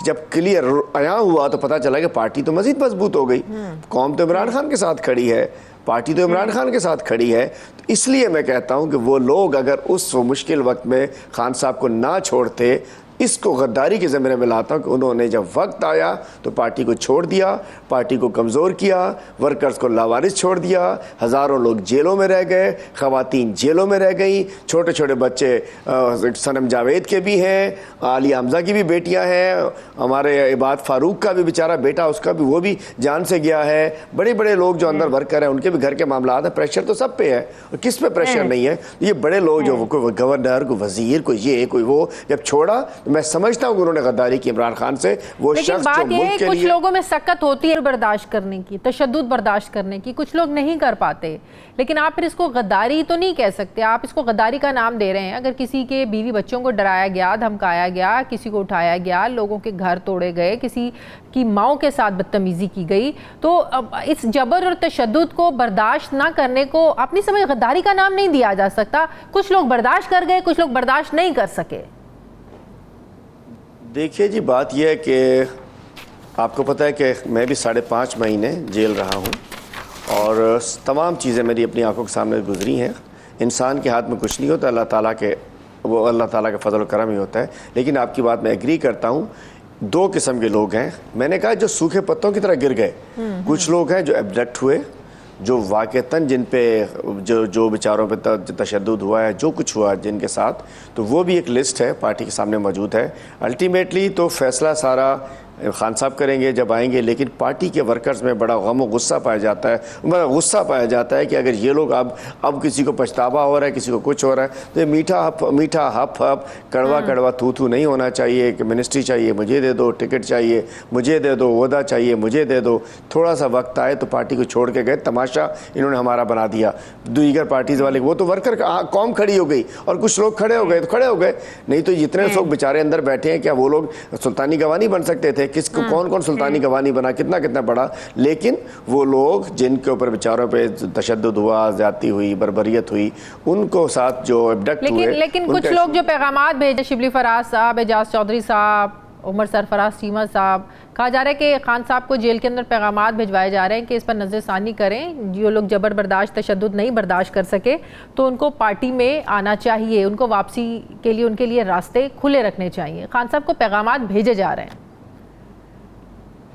[SPEAKER 3] जब क्लियर आया हुआ तो पता चला कि पार्टी तो मज़ीद मजबूत हो गई। कौम तो इमरान खान के साथ खड़ी है, पार्टी तो इमरान खान के साथ खड़ी है। तो इसलिए मैं कहता हूं कि वो लोग अगर उस मुश्किल वक्त में खान साहब को ना छोड़ते, इसको गद्दारी के ज़मीने में लाता हूं कि उन्होंने जब वक्त आया तो पार्टी को छोड़ दिया, पार्टी को कमज़ोर किया, वर्कर्स को लावारिस छोड़ दिया, हज़ारों लोग जेलों में रह गए, ख़वातीन जेलों में रह गई, छोटे छोटे बच्चे सनम जावेद के भी हैं, आलिया हमज़ा की भी बेटियां हैं, हमारे इबाद फारूक का भी बेचारा बेटा, उसका भी वो भी जान से गया है। बड़े बड़े लोग जो अंदर वर्कर हैं उनके भी घर के मामला हैं। प्रेशर तो सब पे है और किस पे प्रेशर नहीं है? ये बड़े लोग जो कोई गवर्नर, कोई वजीर, कोई ये कोई वो, जब छोड़ा तो मैं समझता हूँ कि उन्होंने गद्दारी की इमरान खान से। वो शख्स जो मुल्क के
[SPEAKER 1] कुछ
[SPEAKER 3] लिए
[SPEAKER 1] लोगों में सक्कत होती है बर्दाश्त करने की, तशद्दुद बर्दाश्त करने की, कुछ लोग नहीं कर पाते। लेकिन आप फिर इसको गद्दारी तो नहीं कह सकते, आप इसको गद्दारी का नाम दे रहे हैं। अगर किसी के बीवी बच्चों को डराया गया, धमकाया गया, किसी को उठाया गया, लोगों के घर तोड़े गए, किसी की माओं के साथ बदतमीजी की गई, तो इस जबर और तशद्दुद को बर्दाश्त ना करने को अपनी समझ गद्दारी का नाम नहीं दिया जा सकता। कुछ लोग बर्दाश्त कर गए, कुछ लोग बर्दाश्त नहीं कर सके।
[SPEAKER 3] देखिए जी, बात यह है कि आपको पता है कि मैं भी 5.5 महीने जेल रहा हूँ और तमाम चीज़ें मेरी अपनी आंखों के सामने गुजरी हैं। इंसान के हाथ में कुछ नहीं होता, अल्लाह ताला का फजल करम ही होता है। लेकिन आपकी बात मैं एग्री करता हूँ, 2 किस्म के लोग हैं। मैंने कहा जो सूखे पत्तों की तरह गिर गए, कुछ लोग हैं जो एब्डक्ट हुए, जो वाक़तन जिन पे जो बेचारों पे तशद्दुद हुआ है, जो कुछ हुआ जिनके साथ, तो वो भी एक लिस्ट है पार्टी के सामने मौजूद है। अल्टीमेटली तो फैसला सारा खान साहब करेंगे जब आएंगे। लेकिन पार्टी के वर्कर्स में बड़ा गम और गुस्सा पाया जाता है, बड़ा गुस्सा पाया जाता है कि अगर ये लोग अब किसी को पछतावा हो रहा है, किसी को कुछ हो रहा है, तो ये मीठा हप कड़वा कड़वा थू नहीं होना चाहिए कि मिनिस्ट्री चाहिए मुझे दे दो, टिकट चाहिए मुझे दे दो, ओहदा चाहिए मुझे दे दो। थोड़ा सा वक्त आए तो पार्टी को छोड़ के गए, तमाशा इन्होंने हमारा बना दिया। दीगर पार्टीज वाले वो तो वर्कर कौम खड़ी हो गई और कुछ लोग खड़े हो गए तो खड़े हो गए, नहीं तो जितने लोग बेचारे अंदर बैठे हैं, क्या वो लोग सुल्तानी गवाह नहीं बन सकते थे? किसको कौन सुल्तानी गवाह नहीं बना, कितना बड़ा। लेकिन वो लोग जिनके ऊपर बेचारों पे तशद्दुद हुआ, ज्यादती हुई, बर्बरियत हुई, उनको साथ जो एब्डक्ट हुए।
[SPEAKER 1] लेकिन कुछ लोग जो पैगामात भेजे, शिबली फराज साहब, एजाज चौधरी साहब, उमर सरफराज चीमा साहब, कहा जा रहा है कि खान साहब को जेल के अंदर पैगामात भिजवाए जा रहे हैं कि इस पर नज़रसानी करें। जो लोग जबर बर्दाश्त, तशद्दुद नहीं बर्दाश्त कर सके तो उनको पार्टी में आना चाहिए, उनको वापसी के लिए उनके लिए रास्ते खुले रखने चाहिए। खान साहब को पैगामात भेजे जा रहे हैं।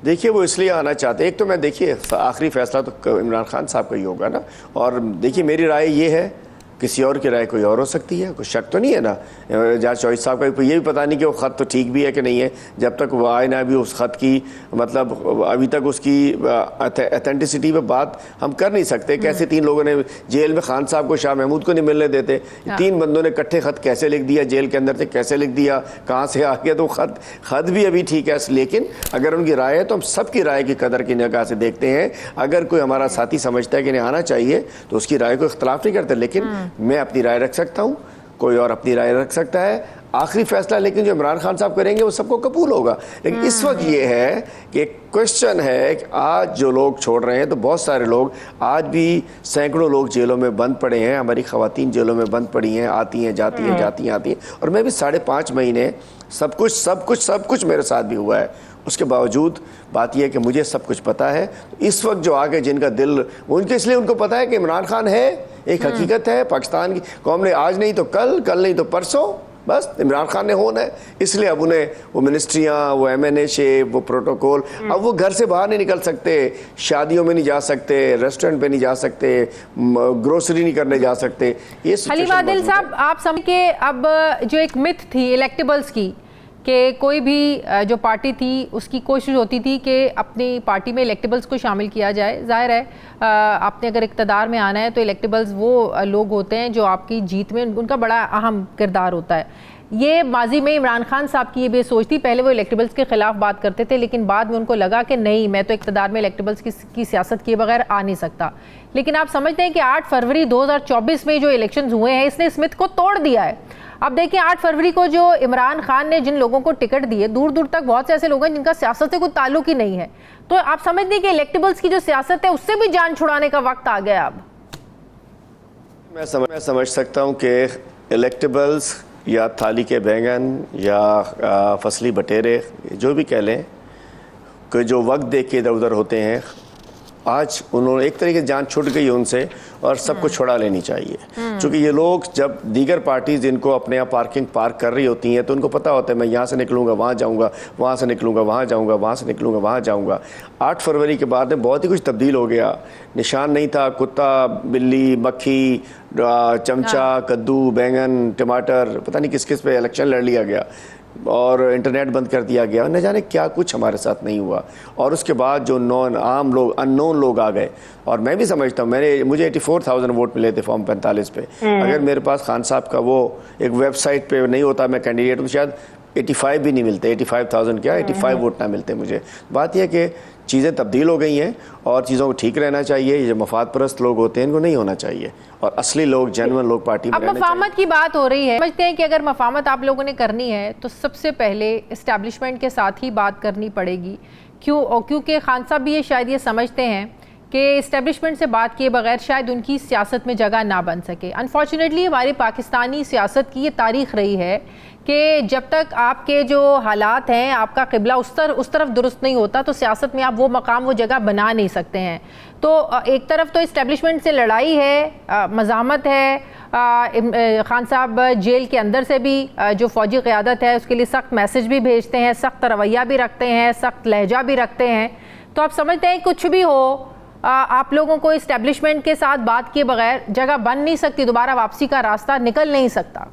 [SPEAKER 3] देखिए, वो इसलिए आना चाहते हैं, एक तो मैं देखिए आखिरी फैसला तो इमरान खान साहब का ही होगा ना। और देखिए मेरी राय ये है, किसी और की राय कोई और हो सकती है, कोई शक तो नहीं है ना। एजाज चौधरी साहब का ये भी पता नहीं कि वो ख़त तो ठीक भी है कि नहीं है, जब तक वो आए ना भी उस ख़त की मतलब अभी तक उसकी अथेंटिसिटी पे बात हम कर नहीं सकते। कैसे 3 लोगों ने जेल में खान साहब को, शाह महमूद को नहीं मिलने देते, 3 बंदों ने इकट्ठे ख़त कैसे लिख दिया, जेल के अंदर से कैसे लिख दिया, कहाँ से आ गया? तो ख़त भी अभी ठीक है। लेकिन अगर उनकी राय है तो हम सबकी राय की कदर की निगाह से देखते हैं। अगर कोई हमारा साथी समझता है कि नहीं आना चाहिए तो उसकी राय को इख्तलाफ नहीं करते। लेकिन मैं अपनी राय रख सकता हूं, कोई और अपनी राय रख सकता है। आखिरी फैसला लेकिन जो इमरान खान साहब करेंगे वो सबको कबूल होगा। लेकिन इस वक्त ये है कि क्वेश्चन है कि आज जो लोग छोड़ रहे हैं, तो बहुत सारे लोग आज भी सैकड़ों लोग जेलों में बंद पड़े हैं। हमारी ख़वातीन जेलों में बंद पड़ी हैं, आती हैं जाती हैं जाती हैं आती हैं। और मैं भी 5.5 महीने सब कुछ मेरे साथ भी हुआ है। उसके बावजूद बात यह है कि मुझे सब कुछ पता है। तो इस वक्त जो आगे जिनका दिल उनके, इसलिए उनको पता है कि इमरान खान है, एक हकीकत है। पाकिस्तान की कौम ने आज नहीं तो कल नहीं तो परसों बस इमरान खान ने होना है। इसलिए अब उन्हें वो मिनिस्ट्रियाँ, वो MNA शेप, वो प्रोटोकॉल, अब वो घर से बाहर नहीं निकल सकते, शादियों में नहीं जा सकते, रेस्टोरेंट पे नहीं जा सकते, ग्रोसरी नहीं करने जा सकते। ये
[SPEAKER 1] हलीम आदिल साहब, आप समझ के अब जो एक मिथ थी इलेक्टेबल्स की कि कोई भी जो पार्टी थी उसकी कोशिश होती थी कि अपनी पार्टी में इलेक्टेबल्स को शामिल किया जाए। ज़ाहिर है आपने अगर इक़्तिदार में आना है तो इलेक्टेबल्स वो लोग होते हैं जो आपकी जीत में उनका बड़ा अहम किरदार होता है। ये माजी में इमरान खान साहब की ये भी सोच थी, पहले वो इलेक्टेबल्स के ख़िलाफ़ बात करते थे, लेकिन बाद में उनको लगा कि नहीं, मैं तो इक़्तिदार में इलेक्टेबल्स की सियासत किए बगैर आ नहीं सकता। लेकिन आप समझते हैं कि 8 फरवरी 2024 में जो इलेक्शन हुए हैं इसने स्मिथ को तोड़ दिया है। अब देखिए 8 फरवरी को जो इमरान खान ने जिन लोगों को टिकट दिए, दूर दूर तक बहुत से ऐसे लोग हैं जिनका सियासत से कोई ताल्लुक ही नहीं है। तो आप समझते हैं कि इलेक्टेबल्स की जो सियासत है उससे भी जान छुड़ाने का वक्त आ गया। अब
[SPEAKER 3] मैं समझ सकता हूँ कि इलेक्टेबल्स या थाली के बैंगन या फसली बटेरे जो भी कह लें कि जो वक्त देख के इधर उधर होते हैं, आज उन्होंने एक तरीके से जान छूट गई उनसे और सबको छुड़ा लेनी चाहिए। क्योंकि ये लोग जब दीगर पार्टीज जिनको अपने यहाँ पार्क कर रही होती हैं तो उनको पता होता है मैं यहाँ से निकलूँगा वहाँ जाऊँगा, वहाँ से निकलूँगा वहाँ जाऊँगा, वहाँ से निकलूँगा वहाँ जाऊँगा। 8 फरवरी के बाद में बहुत ही कुछ तब्दील हो गया। निशान नहीं था, कुत्ता, बिल्ली, मक्खी, चमचा, कद्दू, बैंगन, टमाटर, पता नहीं किस किस पे इलेक्शन लड़ लिया गया और इंटरनेट बंद कर दिया गया, न जाने क्या कुछ हमारे साथ नहीं हुआ। और उसके बाद जो आम लोग, अननोन लोग आ गए। और मैं भी समझता हूँ, मुझे 84,000 वोट मिले थे फॉर्म 45 पे। अगर मेरे पास खान साहब का वो एक वेबसाइट पे नहीं होता मैं कैंडिडेट, तो शायद 85 भी नहीं मिलते। 85,000 क्या 85 वोट ना मिलते मुझे। बात यह कि चीज़ें तब्दील हो गई हैं और चीज़ों को ठीक रहना चाहिए। ये जो मफाद परस्त लोग होते हैं इनको नहीं होना चाहिए और असली लोग, जेन्युइन लोग पार्टी में रहने चाहिए।
[SPEAKER 1] अब मफामत की बात हो रही है, समझते हैं कि अगर मफामत आप लोगों ने करनी है तो सबसे पहले इस्टेब्लिशमेंट के साथ ही बात करनी पड़ेगी। क्योंकि खान साहब भी ये शायद ये समझते हैं कि इस्टेब्लिशमेंट से बात किए बगैर शायद उनकी सियासत में जगह ना बन सके। अनफॉर्चुनेटली हमारी पाकिस्तानी सियासत की ये तारीख़ रही है कि जब तक आपके जो हालात हैं, आपका क़िबला उस तरफ दुरुस्त नहीं होता तो सियासत में आप वो मकाम, वो जगह बना नहीं सकते हैं। तो एक तरफ तो इस्टेब्लिशमेंट से लड़ाई है, मज़ामत है, खान साहब जेल के अंदर से भी जो फ़ौजी क़यादत है उसके लिए सख्त मैसेज भी भेजते हैं, सख्त रवैया भी रखते हैं, सख्त लहजा भी रखते हैं। तो आप समझते हैं कुछ भी हो, आप लोगों को इस्टेब्लिशमेंट के साथ बात किए बगैर जगह बन नहीं सकती, दोबारा वापसी का रास्ता निकल नहीं सकता।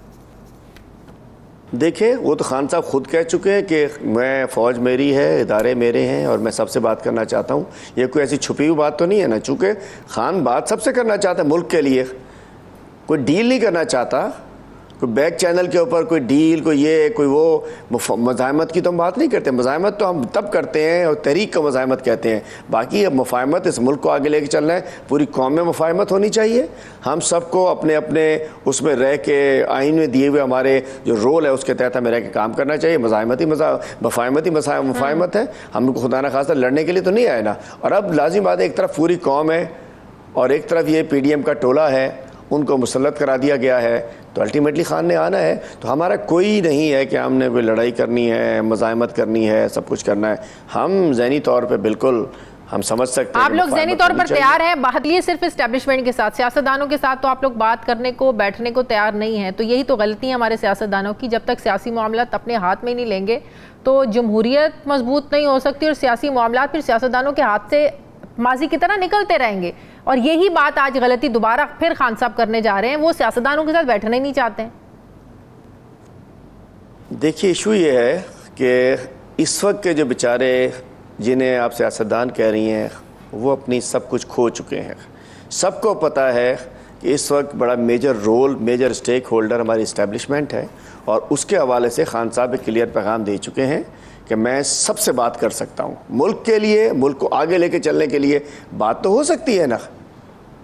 [SPEAKER 3] देखिए वो तो खान साहब खुद कह चुके हैं कि मैं फ़ौज मेरी है, इदारे मेरे हैं और मैं सबसे बात करना चाहता हूँ। ये कोई ऐसी छुपी हुई बात तो नहीं है ना। चूँकि खान बात सबसे करना चाहता है मुल्क के लिए, कोई डील नहीं करना चाहता, कोई बैक चैनल के ऊपर कोई डील, कोई ये कोई वो। मज़ाहमत की तो हम बात नहीं करते। मज़ाहमत तो हम तब करते हैं और तहरीक को मज़ाहमत कहते हैं। बाकी अब मुफ़ाहमत इस मुल्क को आगे लेके चलना है, पूरी कौम में मुफ़ाहमत होनी चाहिए। हम सबको अपने अपने उसमें रह के आइन में दिए हुए हमारे जो रोल है उसके तहत हमें रह के काम करना चाहिए। मुफ़ाहमत है, हमको खुदा न खास्ता लड़ने के लिए तो नहीं आए ना। और अब लाजिम बात है, एक तरफ पूरी कौम है और एक तरफ ये PDM का टोला है, उनको मुसल्लत करा दिया गया है। तो अल्टीमेटली खान ने आना है। तो हमारा कोई नहीं है कि हमने कोई लड़ाई करनी है, मज़ाहमत करनी है, सब कुछ करना है। हम ज़हनी तौर पे बिल्कुल हम समझ सकते हैं
[SPEAKER 1] आप लोग ज़हनी तौर पर तैयार हैं बात, ये सिर्फ इस्टेब्लिशमेंट के साथ, सियासतदानों के साथ तो आप लोग बात करने को, बैठने को तैयार नहीं हैं। तो यही तो गलती है हमारे सियासतदानों की। जब तक सियासी मामलात अपने हाथ में नहीं लेंगे तो जमहूरियत मजबूत नहीं हो सकती और सियासी मामलात फिर सियासतदानों के हाथ से माजी की तरह निकलते रहेंगे। और यही बात आज गलती दोबारा फिर खान साहब करने जा रहे हैं, वो सियासतदानों के साथ बैठना ही नहीं चाहते हैं।
[SPEAKER 3] देखिए इशू ये है कि इस वक्त के जो बेचारे जिन्हें आप सियासतदान कह रही हैं वो अपनी सब कुछ खो चुके हैं। सबको पता है कि इस वक्त बड़ा major role, major stake holder हमारी इस्टेब्लिशमेंट है और उसके हवाले से खान साहब एक क्लियर पैगाम दे चुके हैं कि मैं सबसे बात कर सकता हूँ। मुल्क के लिए, मुल्क को आगे लेके चलने के लिए बात तो हो सकती है ना,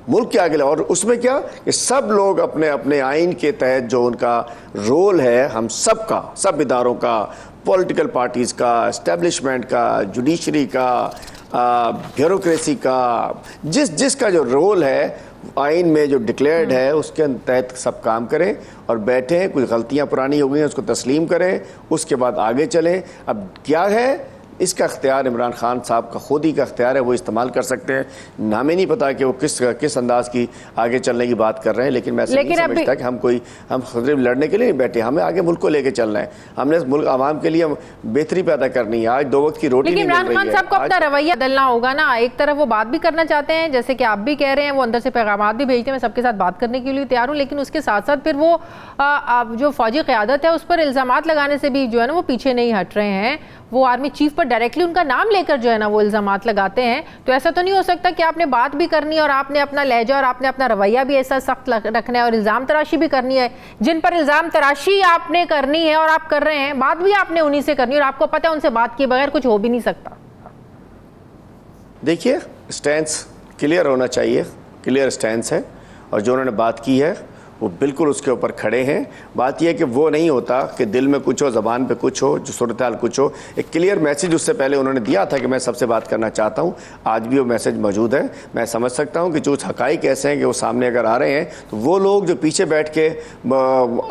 [SPEAKER 3] मुल्क के आगे। और उसमें क्या कि सब लोग अपने अपने आइन के तहत जो उनका रोल है, हम सब का, सब इदारों का, पॉलिटिकल पार्टीज़ का, इस्टेब्लिशमेंट का, जुडिशरी का, ब्यूरोक्रेसी का, जिसका जो रोल है आइन में जो डिक्लेयर्ड है उसके तहत सब काम करें और बैठें। कुछ गलतियां पुरानी हो गई हैं उसको तस्लीम करें, उसके बाद आगे चलें। अब क्या है, इसका अख्तियार इमरान खान साहब का खुद ही का अख्तियार है, वो इस्तेमाल कर सकते हैं। हमें नहीं पता कि वो किस अंदाज की आगे चलने की बात कर रहे हैं, लेकिन मैं नहीं समझता कि हम खतरे में लड़ने के लिए नहीं बैठे, हमें आगे मुल्क को लेके चलना है। हमने मुल्क आवाम के लिए बेहतरी पैदा करनी है। आज 2 वक्त की रोटी नहीं मिल रही है।
[SPEAKER 1] इमरान खान साहब को अपना रवैया बदलना होगा ना। एक तरफ वो बात भी करना चाहते हैं, जैसे कि आप भी कह रहे हैं, वो अंदर से पैगाम भी भेजते हैं, मैं सबके साथ बात करने के लिए तैयार हूँ, लेकिन उसके साथ साथ फिर वो जो फौजी क़यादत है उस पर इल्ज़ामात लगाने से भी जो है ना वो पीछे नहीं हट रहे हैं। वो आर्मी चीफ पर डायरेक्टली उनका नाम लेकर जो है ना वो इल्ज़ामात लगाते हैं। तो ऐसा तो नहीं हो सकता कि आपने बात भी करनी है और आपने अपना लहजा और आपने अपना रवैया भी ऐसा सख्त रखना है और इल्ज़ाम तराशी भी करनी है। जिन पर इल्ज़ाम तराशी आपने करनी है और आप कर रहे हैं, बात भी आपने उन्हीं से करनी है और आपको पता है उनसे बात किए बगैर कुछ हो भी नहीं सकता।
[SPEAKER 3] देखिए, स्टैंस क्लियर होना चाहिए, क्लियर स्टैंस है, और जो उन्होंने बात की है वो बिल्कुल उसके ऊपर खड़े हैं। बात यह है कि वो नहीं होता कि दिल में कुछ हो, ज़बान पे कुछ हो, जो सूरत हाल कुछ हो। एक क्लियर मैसेज उससे पहले उन्होंने दिया था कि मैं सबसे बात करना चाहता हूँ। आज भी वो मैसेज मौजूद है। मैं समझ सकता हूँ कि जो हक़ाइक़ ऐसे हैं कि वो सामने अगर आ रहे हैं तो वो लोग जो पीछे बैठ के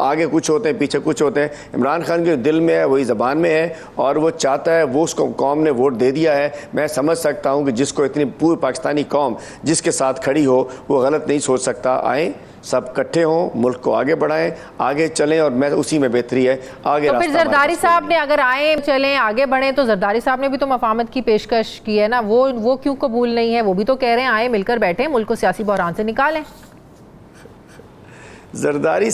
[SPEAKER 3] आगे कुछ होते हैं पीछे कुछ होते हैं, इमरान खान के दिल में है वही ज़बान में है और वो चाहता है, वो उसको कौम ने वोट दे दिया है। मैं समझ सकता हूँ कि जिसको इतनी पूरी पाकिस्तानी कौम जिसके साथ खड़ी हो वो गलत नहीं सोच सकता। आए सब इकट्ठे हों, मुल्क को आगे बढ़ाएं, आगे चलें, और मैं उसी में बेहतरी है आगे।
[SPEAKER 1] तो फिर जरदारी साहब ने अगर आए चलें आगे बढ़ें, तो जरदारी साहब ने भी तो मफाहमत की पेशकश की है ना, वो क्यों कबूल नहीं है? वो भी तो कह रहे हैं आए मिलकर बैठें, मुल्क को सियासी बहरान से निकालें। जरदारी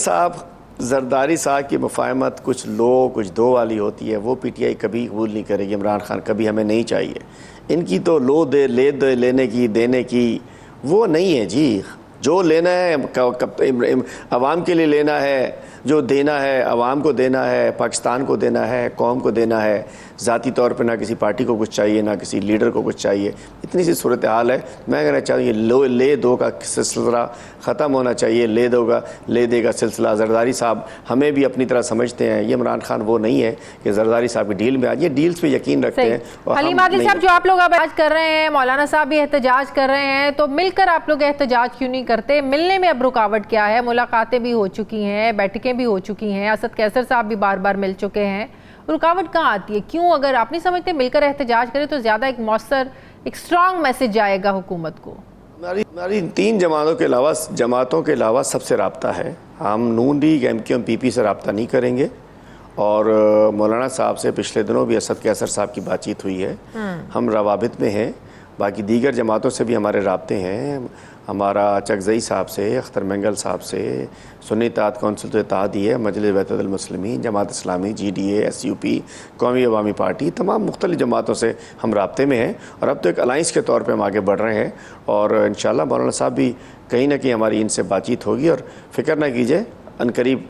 [SPEAKER 3] साहब की मुफाहमत कुछ लो कुछ दो वाली होती है, वो पीटीआई कभी कबूल नहीं करेगी। इमरान खान कभी हमें नहीं चाहिए। इनकी तो लो दे ले दे लेने की देने की वो नहीं है जी। जो लेना है अवाम के लिए लेना है, जो देना है अवाम को देना है, पाकिस्तान को देना है, कौम को देना है। ज़ाती तौर पे ना किसी पार्टी को कुछ चाहिए ना किसी लीडर को कुछ चाहिए। इतनी सी सूरत हाल है। मैं कहना चाहूँ ये ले दो का सिलसिला ख़त्म होना चाहिए। ले दे का सिलसिला। जरदारी साहब हमें भी अपनी तरह समझते हैं। ये इमरान खान वो नहीं है कि जरदारी साहब की डील में आज ये डील्स पे यकीन रखते हैं।
[SPEAKER 1] हलीम आदिल साहब, जो आप लोग अब एहतजाज कर रहे हैं, मौलाना साहब भी एहतजाज कर रहे हैं, तो मिलकर आप लोग एहतजाज क्यों नहीं करते? मिलने में अब रुकावट क्या है? मुलाकातें भी हो चुकी हैं, बैठकें भी हो चुकी हैं, असद कैसर साहब भी बार बार मिल चुके हैं, रुकावट कहाँ आती है? क्यों, अगर आप नहीं समझते मिलकर एहतजाज करें तो ज़्यादा एक मौसर एक स्ट्रॉन्ग मैसेज जाएगा हुकूमत को?
[SPEAKER 3] हमारी 3 जमातों के अलावा सबसे रब्ता है। हम नून लीग MQM PP से रब्ता नहीं करेंगे। और मौलाना साहब से पिछले दिनों भी असद कैसर साहब की बातचीत हुई है। हम रवाबित में हैं। बाकी दीगर जमातों से भी हमारे राब्ते हैं। हमारा चकजई साहब से, अख्तर मंगल साहब से, सुन्नी इत्तेहाद कौंसिल तो इत्तेहादी है, मजलिस वहदतुल मुस्लिमीन, जमात इस्लामी, GDA, SUP, कौमी अवामी पार्टी, तमाम मुख्तलिफ जमातों से हम राब्ते में हैं। और अब तो एक अलाइंस के तौर पे हम आगे बढ़ रहे हैं। और इंशाल्लाह मौलाना साहब भी कहीं ना कहीं हमारी इनसे बातचीत होगी। और फिक्र ना कीजिए, अनकरीब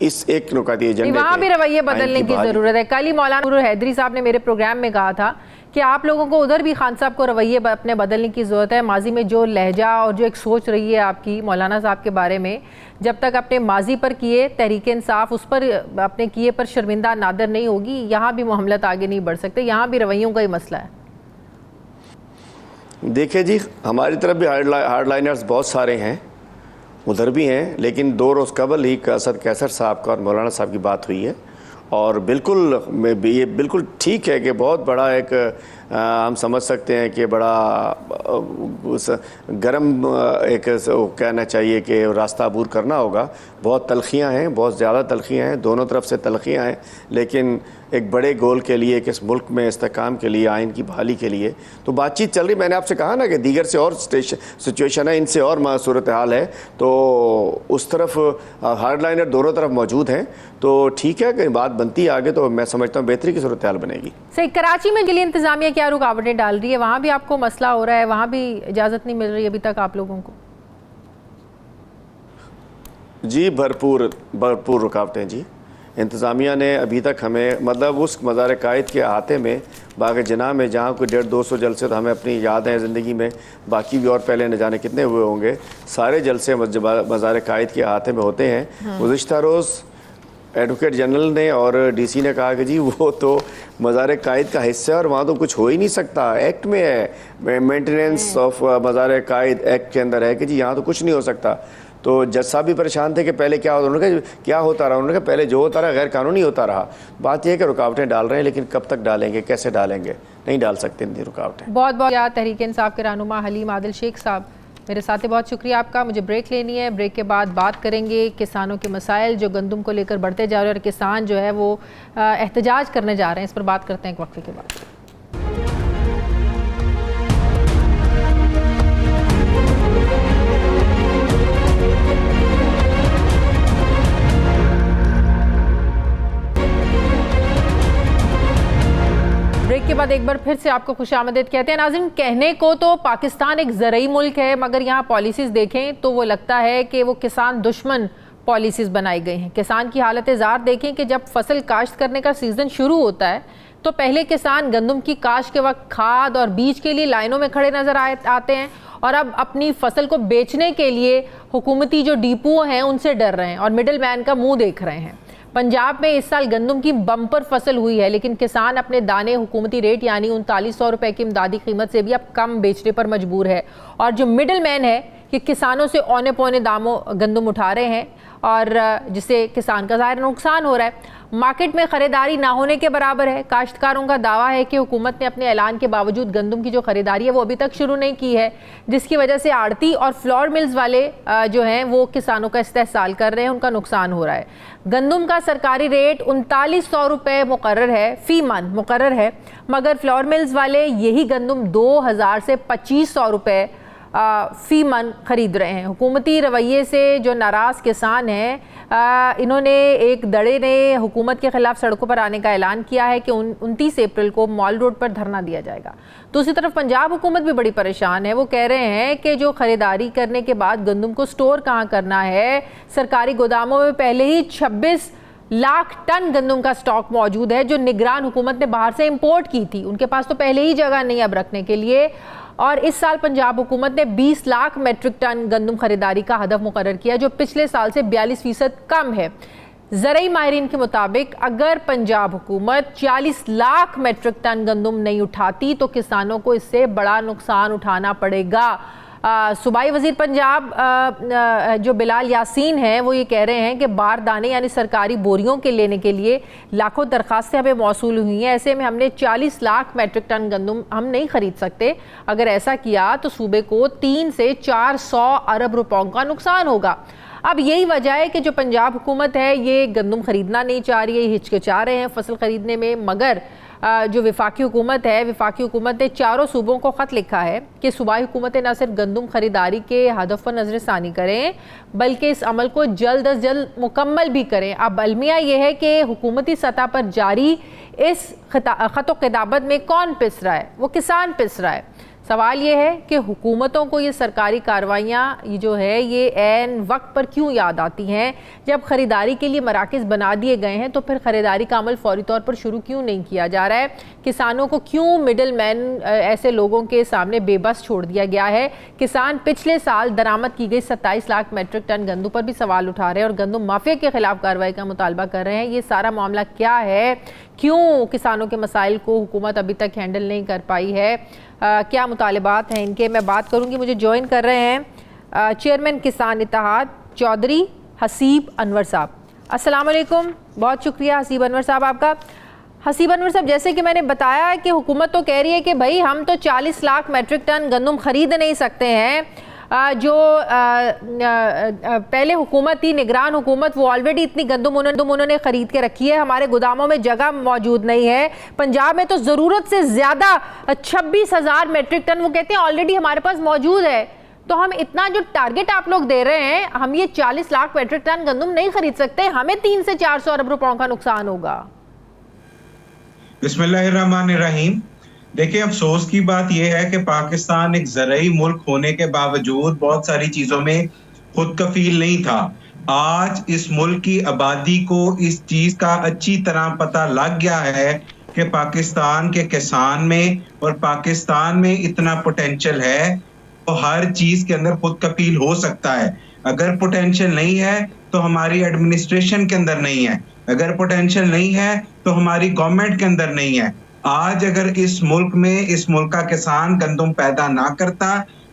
[SPEAKER 3] इस एक नुकाती एजेंडे
[SPEAKER 1] वहाँ भी रवैये बदलने की ज़रूरत है। कल ही मौलाना हैदरी साहब ने मेरे प्रोग्राम में कहा था कि आप लोगों को उधर भी खान साहब को रवैये अपने बदलने की ज़रूरत है। माजी में जो लहजा और जो एक सोच रही है आपकी मौलाना साहब के बारे में, जब तक अपने माजी पर किए तहरीक इंसाफ उस पर अपने किए पर शर्मिंदा नादर नहीं होगी, यहाँ भी मामलत आगे नहीं बढ़ सकते। यहाँ भी रवैयों का ही मसला है।
[SPEAKER 3] देखिए जी, हमारी तरफ भी हार्डलाइनर्स बहुत सारे हैं, उधर भी हैं, लेकिन 2 रोज़ कबल ही असद कैसर साहब का और मौलाना साहब की बात हुई है। और बिल्कुल ये बिल्कुल ठीक है कि बहुत बड़ा एक हम समझ सकते हैं कि बड़ा गर्म एक कहना चाहिए कि रास्ता अबूर करना होगा। बहुत तलखियाँ हैं, बहुत ज़्यादा तलखियाँ हैं, दोनों तरफ से तलखियाँ हैं, लेकिन एक बड़े गोल के लिए कि इस मुल्क में इस्तेकाम के लिए, आइन की बहाली के लिए तो बातचीत चल रही। मैंने आपसे कहा ना कि दीगर से और सिचुएशन है, इनसे और सूरत हाल है। तो उस तरफ हार्डलाइनर दोनों तरफ मौजूद हैं। तो ठीक है, कहीं बात बनती है आगे तो मैं समझता हूँ बेहतरी की सूरत हाल बनेगी।
[SPEAKER 1] सही। कराची में के लिए इंतजामिया क्या रुकावटें डाल रही है? वहाँ भी आपको मसला हो रहा है, वहाँ भी इजाज़त नहीं मिल रही अभी तक आप लोगों को?
[SPEAKER 3] जी भरपूर रुकावटें जी। इंतज़ामिया ने अभी तक हमें मतलब उस मज़ार कायद के अहाते में बाग़ जनाह में जहाँ कोई 150-200 जलसे तो हमें अपनी याद है ज़िंदगी में, बाकी भी और पहले न जाने कितने हुए होंगे, सारे जलसे मज़ार कायद के अहाते में होते हैं। गुज़िश्ता रोज़ एडवोकेट जनरल ने और DC ने कहा कि जी वो तो मज़ार कायद का हिस्सा है और वहाँ तो कुछ हो ही नहीं सकता, एक्ट में है, मेंटेनेंस ऑफ मज़ार कायद एक्ट के अंदर है कि जी यहाँ तो कुछ नहीं हो सकता। तो जज साहब भी परेशान थे कि पहले क्या होता, उन्होंने कहा क्या होता रहा, उन्होंने कहा पहले जो होता रहा गैर कानूनी होता रहा। बात यह है कि रुकावटें डाल रहे हैं, लेकिन कब तक डालेंगे, कैसे डालेंगे, नहीं डाल सकते इतनी रुकावटें।
[SPEAKER 1] बहुत बहुत तहरीक इंसाफ के रहनुमा हलीम आदिल शेख साहब, मेरे साथ ही बहुत शुक्रिया आपका। मुझे ब्रेक लेनी है, ब्रेक के बाद बात करेंगे किसानों के मसाइल जो गंदम को लेकर बढ़ते जा रहे हैं और किसान जो है वो एहतजाज करने जा रहे हैं, इस पर बात करते हैं एक वक्फे के बाद। ब्रेक के बाद एक बार फिर से आपको खुशामदीद कहते हैं। नाज़रीन, कहने को तो पाकिस्तान एक ज़रई मुल्क है, मगर यहाँ पॉलिसीज़ देखें तो वो लगता है कि वो किसान दुश्मन पॉलिसीज़ बनाई गई हैं। किसान की हालत ज़ार देखें कि जब फसल काश्त करने का सीज़न शुरू होता है तो पहले किसान गंदम की काश्त के वक्त खाद और बीज के लिए लाइनों में खड़े नज़र आते हैं और अब अपनी फसल को बेचने के लिए हुकूमती जो डिपो हैं उनसे डर रहे हैं और मिडल मैन का मुँह देख रहे हैं। पंजाब में इस साल गंदम की बम्पर फसल हुई है, लेकिन किसान अपने दाने हुकूमती रेट यानी 3900 रुपए की इमदादी कीमत से भी अब कम बेचने पर मजबूर है। और जो मिडल मैन है कि किसानों से औने पौने दामों गंदम उठा रहे हैं और जिससे किसान का ज़ाहिर नुकसान हो रहा है। मार्केट में ख़रीदारी ना होने के बराबर है। काश्तकारों का दावा है कि हुकूमत ने अपने ऐलान के बावजूद गंदम की जो ख़रीदारी है वो अभी तक शुरू नहीं की है, जिसकी वजह से आड़ती और फ्लोर मिल्स वाले जो हैं वो किसानों का इस्तेहसाल कर रहे हैं, उनका नुकसान हो रहा है। गंदम का सरकारी रेट 3900 रुपये मुकर्रर है, फ़ी मन मुकर्रर है, मगर फ्लोर मिल्स वाले यही गंदम 2000 से 2500 रुपये फ़ी मन ख़रीद रहे हैं। हुकूमती रवैये से जो नाराज़ किसान हैं, इन्होंने एक धड़े ने हुकूमत के ख़िलाफ़ सड़कों पर आने का ऐलान किया है कि 29 अप्रैल को मॉल रोड पर धरना दिया जाएगा। दूसरी तरफ पंजाब हुकूमत भी बड़ी परेशान है। वो कह रहे हैं कि जो ख़रीदारी करने के बाद गंदम को स्टोर कहाँ करना है। सरकारी गोदामों में पहले ही 26 लाख टन गंदम का स्टॉक मौजूद है जो निगरान हुकूमत ने बाहर से इंपोर्ट की थी। उनके पास तो पहले ही जगह नहीं अब रखने के लिए। और इस साल पंजाब हुकूमत ने 20 लाख मेट्रिक टन गंदम खरीदारी का हदफ मुकर्रर किया, जो पिछले साल से 42% कम है। ज़रई माहिरीन के मुताबिक अगर पंजाब हुकूमत 40 लाख मेट्रिक टन गंदम नहीं उठाती तो किसानों को इससे बड़ा नुकसान उठाना पड़ेगा। सूबाई वज़ीर पंजाब जो बिलाल यासीन हैं वो ये कह रहे हैं कि बारदाने यानी सरकारी बोरियों के लेने के लिए लाखों दरखास्तें हमें मौसूल हुई हैं। ऐसे में हमने 40 लाख मेट्रिक टन गंदम हम नहीं ख़रीद सकते। अगर ऐसा किया तो सूबे को 300 से 400 अरब रुपयों का नुकसान होगा। अब यही वजह है कि जो पंजाब हुकूमत है ये गंदम ख़रीदना नहीं चाह रही है, हिचकिचा रहे हैं फसल ख़रीदने में। मगर जो वफाकी हुकूमत है, वफाकी हुकूमत ने चारों सूबों को ख़त लिखा है कि सूबाई हुकूमतें न सिर्फ गंदम ख़रीदारी के हदफ पर नज़र सानी करें बल्कि इस अमल को जल्द अज जल्द मुकम्मल भी करें। अब अलमिया यह है कि हुकूमती सतह पर जारी इस ख़त क़िताबत में कौन पिस रहा है? वो किसान पिस रहा है। सवाल ये है कि हुकूमतों को ये सरकारी कार्रवाइयाँ ये जो है ये ऐन वक्त पर क्यों याद आती हैं? जब ख़रीदारी के लिए मराकज़ बना दिए गए हैं तो फिर ख़रीदारी का अमल फौरी तौर पर शुरू क्यों नहीं किया जा रहा है? किसानों को क्यों मिडल मैन ऐसे लोगों के सामने बेबस छोड़ दिया गया है? किसान पिछले साल दरामद की गई 27 लाख मेट्रिक टन गंदम पर भी सवाल उठा रहे हैं और गंदम माफिया के ख़िलाफ़ कार्रवाई का मुतालबा कर रहे हैं। ये सारा मामला क्या है? क्यों किसानों के मसाइल को हुकूमत अभी तक हैंडल नहीं कर पाई है? क्या मुतालबात हैं इनके, मैं बात करूंगी। मुझे ज्वाइन कर रहे हैं चेयरमैन किसान इत्तेहाद चौधरी हसीब अनवर साहब। अस्सलाम वालेकुम, बहुत शुक्रिया हसीब अनवर साहब आपका। हसीब अनवर साहब, जैसे कि मैंने बताया कि हुकूमत तो कह रही है कि भाई हम तो 40 लाख मेट्रिक टन गंदम ख़रीद नहीं सकते हैं। जो पहले हुकूमत थी, निगरान हुकूमत, वो ऑलरेडी इतनी गंदम उन्होंने ख़रीद के रखी है। हमारे गोदामों में जगह मौजूद नहीं है। पंजाब में तो ज़रूरत से ज़्यादा 26,000 मेट्रिक टन वो कहते हैं ऑलरेडी हमारे पास मौजूद है। तो हम इतना जो टारगेट आप लोग दे रहे हैं, हम ये 40 लाख मेट्रिक टन गंदम नहीं खरीद सकते। हमें 300 से 400 अरब रुपयों का नुकसान होगा।
[SPEAKER 4] बिस्मिल्लाहिर्रहमानिर्रहीम। देखिए, अफसोस की बात यह है कि पाकिस्तान एक ज़रई मुल्क होने के बावजूद बहुत सारी चीज़ों में खुद कफील नहीं था। आज इस मुल्क की आबादी को इस चीज़ का अच्छी तरह पता लग गया है कि पाकिस्तान के किसान में और पाकिस्तान में इतना पोटेंशियल है, तो हर चीज़ के अंदर खुद कफील हो सकता है। अगर पोटेंशियल नहीं है तो हमारी एडमिनिस्ट्रेशन के अंदर नहीं है, अगर पोटेंशियल नहीं है तो हमारी गवर्नमेंट के अंदर नहीं है। आज अगर इस मुल्क में इस मुल्क का किसान गंदम पैदा ना करता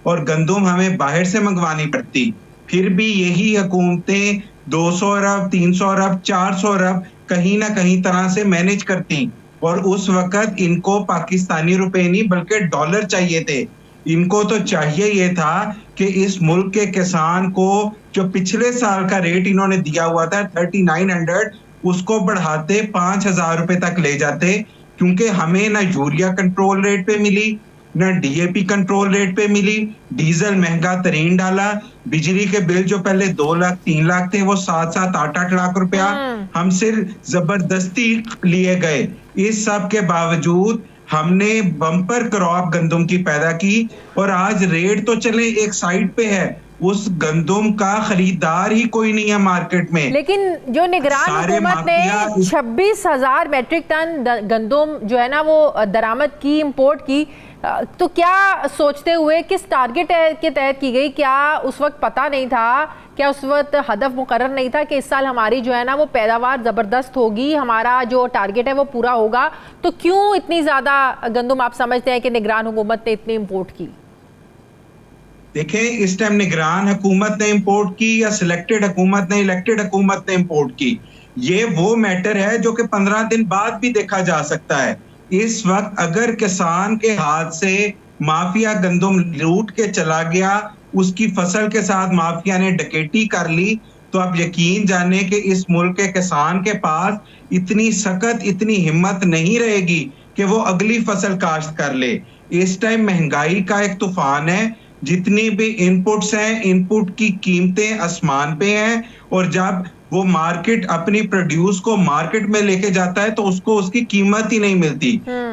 [SPEAKER 4] और गंदम हमें बाहर से मंगवानी पड़ती, फिर भी यही हुकूमतें 200 अरब, 300 अरब, 400 अरब कहीं ना कहीं तरह से मैनेज करती, और उस वक्त इनको पाकिस्तानी रुपए नहीं बल्कि डॉलर चाहिए थे। इनको तो चाहिए ये था कि इस मुल्क के किसान को जो पिछले साल का रेट इन्होंने दिया हुआ था 3900, उसको बढ़ाते 5000 रुपए तक ले जाते, क्योंकि हमें ना यूरिया कंट्रोल रेट पे मिली, ना डीएपी कंट्रोल रेट पे मिली, डीजल महंगा तरीन डाला, बिजली के बिल जो पहले 2 लाख 3 लाख थे वो 7-7 8-8 लाख रुपया हमसे जबरदस्ती लिए गए। इस सब के बावजूद हमने बम्पर क्रॉप गंदम की पैदा की, और आज रेट तो चले एक साइड पे है, उस गंदम का खरीदार ही कोई नहीं है मार्केट में।
[SPEAKER 1] लेकिन जो निगरान हुकूमत ने 26,000 मैट्रिक टन गंदम जो है ना वो दरामद की, इंपोर्ट की, तो क्या सोचते हुए, किस टारगेट के तहत की गई? क्या उस वक्त पता नहीं था, क्या उस वक्त हदफ मुकर्रर नहीं था कि इस साल हमारी जो है ना वो पैदावार ज़बरदस्त होगी, हमारा जो टारगेट है वो पूरा होगा? तो क्यों इतनी ज़्यादा गंदम आप समझते हैं कि निगरान हुकूमत ने इतनी इम्पोर्ट की?
[SPEAKER 4] देखें, इस टाइम निगरान हुकूमत ने इंपोर्ट की या सिलेक्टेड हुकूमत ने, इलेक्टेड हुकूमत ने इंपोर्ट की, ये वो मैटर है जो कि 15 दिन बाद भी देखा जा सकता है। इस वक्त अगर किसान के हाथ से माफिया गंदम लूट के चला गया, उसकी फसल के साथ माफिया ने डकैती कर ली, तो आप यकीन जाने कि इस मुल्क के किसान के पास इतनी सख्त, इतनी हिम्मत नहीं रहेगी कि वो अगली फसल काश्त कर ले। इस टाइम महंगाई का एक तूफान है, जितनी भी इनपुट्स हैं, इनपुट की कीमतें आसमान पे हैं, और जब वो मार्केट अपनी प्रोड्यूस को मार्केट में लेके जाता है तो उसको उसकी कीमत ही नहीं मिलती।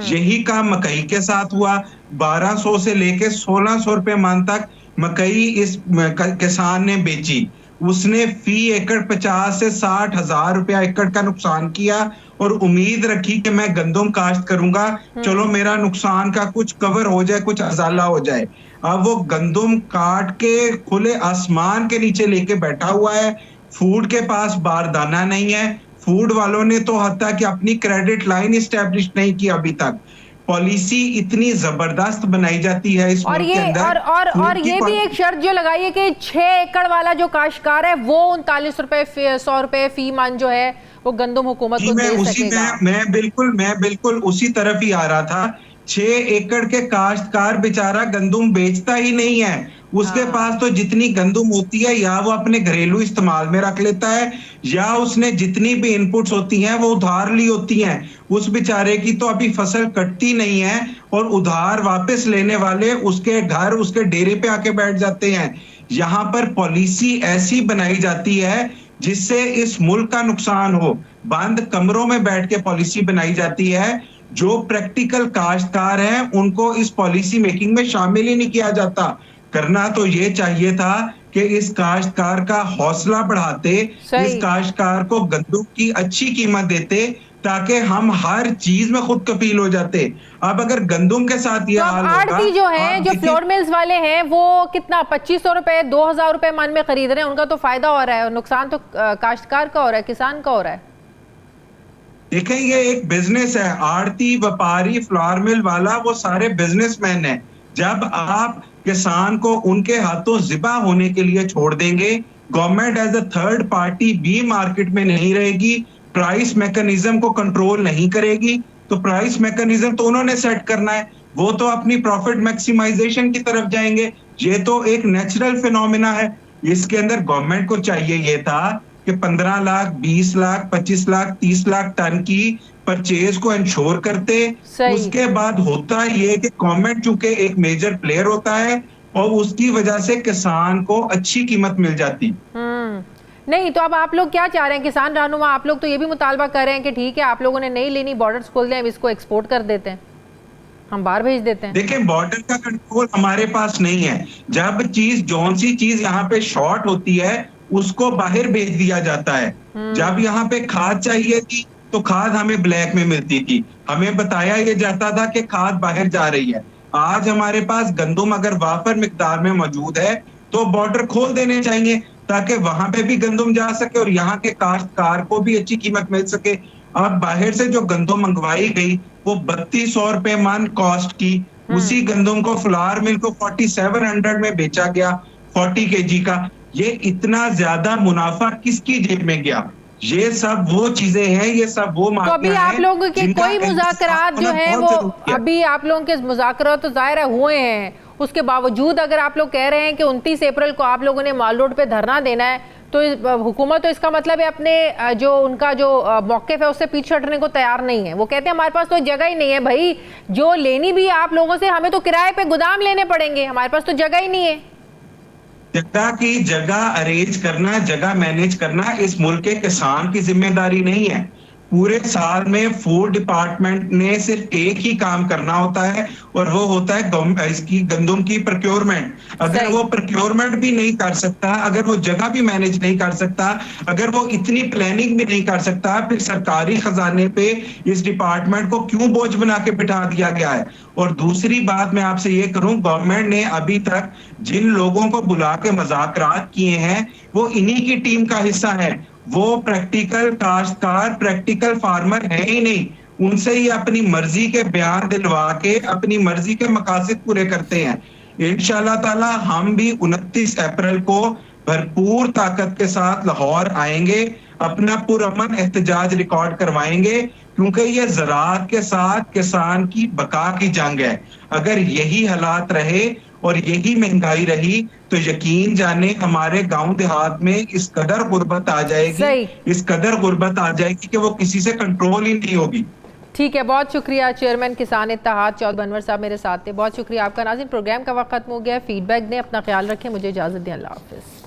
[SPEAKER 4] यही काम मकई के साथ हुआ, 1200 से लेके 1600 रुपए मन तक मकई इस किसान ने बेची। उसने फी एकड़ 50 से 60 हजार रुपया एकड़ का नुकसान किया, और उम्मीद रखी कि मैं गंदम काश्त करूंगा, चलो मेरा नुकसान का कुछ कवर हो जाए, कुछ अजाला हो जाए। अब वो गंदम काट के खुले आसमान के नीचे लेके बैठा हुआ है, फूड के पास बारदाना नहीं है, फूड वालों ने तो हत्या कि अपनी क्रेडिट लाइन इस्टेब्लिश नहीं की अभी तक। पॉलिसी इतनी जबरदस्त बनाई जाती है इस मुल्क के अंदर,
[SPEAKER 1] और ये भी एक शर्त जो लगाई है कि 6 एकड़ वाला जो काश्तकार है वो 39 रुपए 100 रुपए फी मन जो है वो गंदम हुकूमत को दे सकेगा।
[SPEAKER 4] मैं बिल्कुल उसी तरफ ही आ रहा था। 6 एकड़ के काश्तकार बेचारा गंदम बेचता ही नहीं है, उसके पास तो जितनी गंदम होती है या वो अपने घरेलू इस्तेमाल में रख लेता है, या उसने जितनी भी इनपुट्स होती हैं वो उधार ली होती हैं। उस बेचारे की तो अभी फसल कटती नहीं है, और उधार वापस लेने वाले उसके घर, उसके डेरे पे आके बैठ जाते हैं। यहाँ पर पॉलिसी ऐसी बनाई जाती है जिससे इस मुल्क का नुकसान हो, बंद कमरों में बैठ के पॉलिसी बनाई जाती है। जो प्रैक्टिकल काश्तकार हैं उनको इस पॉलिसी मेकिंग में शामिल ही नहीं किया जाता। करना तो ये चाहिए था कि इस काश्तकार का हौसला बढ़ाते, इस काश्तकार को गंदम की अच्छी कीमत देते, ताकि हम हर चीज में खुद कफील हो जाते। अब अगर गंदम के साथ ये हाल होगा,
[SPEAKER 1] आड़ती जो है, जो फ्लोर मिल्स वाले हैं, वो कितना 2500 रुपए 2000 रुपए मन में खरीद रहे हैं, उनका तो फायदा हो रहा है, और नुकसान तो काश्तकार का हो रहा है, किसान का हो रहा है।
[SPEAKER 4] देखें, ये एक बिजनेस है, आड़ती, व्यापारी, फ्लोर मिल वाला, वो सारे बिजनेसमैन हैं। जब आप किसान को उनके हाथों जिबा होने के लिए छोड़ देंगे, government as a third party भी मार्केट में नहीं रहेगी, प्राइस मैकेनिज्म को कंट्रोल नहीं करेगी, तो प्राइस मैकेनिज्म तो उन्होंने सेट करना है, वो तो अपनी प्रॉफिट मैक्सिमाइजेशन की तरफ जाएंगे। ये तो एक नेचुरल फिनोमिना है। इसके अंदर गवर्नमेंट को चाहिए ये था कि 15 लाख, 20 लाख, 25 लाख, 30 लाख टन की परचेज को इंश्योर करते। उसके बाद होता ये कि गवर्नमेंट चूंकि एक मेजर प्लेयर होता है, और उसकी वजह से किसान को अच्छी कीमत मिल जाती।
[SPEAKER 1] नहीं तो अब आप लोग क्या चाह रहे हैं, किसान रहनुमा? आप लोग तो ये भी मुतालबा कर रहे हैं कि ठीक है, आप लोगों ने नहीं लेनी, बॉर्डर्स खोल दें, अब इसको एक्सपोर्ट कर देते हैं, हम बाहर भेज देते हैं।
[SPEAKER 4] देखिए, बॉर्डर का कंट्रोल हमारे पास नहीं है। जब जौन सी चीज यहाँ पे शॉर्ट होती है उसको बाहर भेज दिया जाता है। जब यहाँ पे खाद चाहिए थी तो खाद हमें ब्लैक में मिलती थी, हमें बताया ये जाता था कि खाद बाहर जा रही है। आज हमारे पास गंदम अगर वाफर मिकदार में मौजूद है तो बॉर्डर खोल देने चाहिए, ताकि वहां पे भी गंदम जा सके और यहाँ के काश्तकार को भी अच्छी कीमत मिल सके। अब बाहर से जो गंदम मंगवाई गई वो 3200 रुपए मन कॉस्ट की, उसी गंदम को फ्लावर मिल को 4700 में बेचा गया 40 kg का। ये इतना ज्यादा मुनाफा किसकी जेब में गया? ये सब वो चीजें हैं, ये सब वो
[SPEAKER 1] तो अभी आप लोगों के कोई मुज़ाकरात जो हैं वो अभी आप लोगों के मुज़ाकरात तो ज़ाहिर है हुए हैं, उसके बावजूद अगर आप लोग कह रहे हैं कि 29 अप्रैल को आप लोगों ने माल रोड पे धरना देना है, तो हुकूमत तो इसका मतलब है अपने जो उनका जो मौक़िफ़ है उससे पीछे हटने को तैयार नहीं है। वो कहते हैं हमारे पास तो जगह ही नहीं है भाई, जो लेनी भी है आप लोगों से हमें तो किराए पे गोदाम लेने पड़ेंगे, हमारे पास तो जगह ही नहीं है।
[SPEAKER 4] जगह अरेंज करना, जगह मैनेज करना इस मुल्क के किसान की जिम्मेदारी नहीं है। पूरे साल में फूड डिपार्टमेंट ने सिर्फ एक ही काम करना होता है और वो होता है इसकी गंदम की प्रोक्योरमेंट। अगर वो प्रोक्योरमेंट भी नहीं कर सकता, अगर वो जगह भी मैनेज नहीं कर सकता, अगर वो इतनी प्लानिंग भी नहीं कर सकता, फिर सरकारी खजाने पे इस डिपार्टमेंट को क्यों बोझ बना के बिठा दिया गया है? और दूसरी बात मैं आपसे ये करूं, गवर्नमेंट ने अभी तक जिन लोगों को बुला के मुज़ाकरात किए हैं वो इन्हीं की टीम का हिस्सा है। वो प्रैक्टिकल काश्तकार, प्रैक्टिकल फार्मर है ही नहीं, उनसे ही अपनी मर्जी के बयान दिलवा के अपनी मर्जी के मकासद पूरे करते हैं। इंशाअल्लाह ताला हम भी 29 अप्रैल को भरपूर ताकत के साथ लाहौर आएंगे, अपना पुरअमन एहतजाज रिकॉर्ड करवाएंगे, क्योंकि ये ज़राअत के साथ किसान की बका की जंग है। अगर यही हालात रहे और यही महंगाई रही तो यकीन जाने हमारे गांव देहात में इस कदर गुर्बत आ जाएगी, इस कदर गुर्बत आ जाएगी कि वो किसी से कंट्रोल ही नहीं होगी।
[SPEAKER 1] ठीक है, बहुत शुक्रिया चेयरमैन किसान इत्तेहाद चौधरी बनवर साहब मेरे साथ थे, बहुत शुक्रिया आपका। नाज़रीन, प्रोग्राम का वक्त खत्म हो गया है। फीडबैक दें, अपना ख्याल रखें, मुझे इजाज़त दें, अल्लाह हाफ़िज़।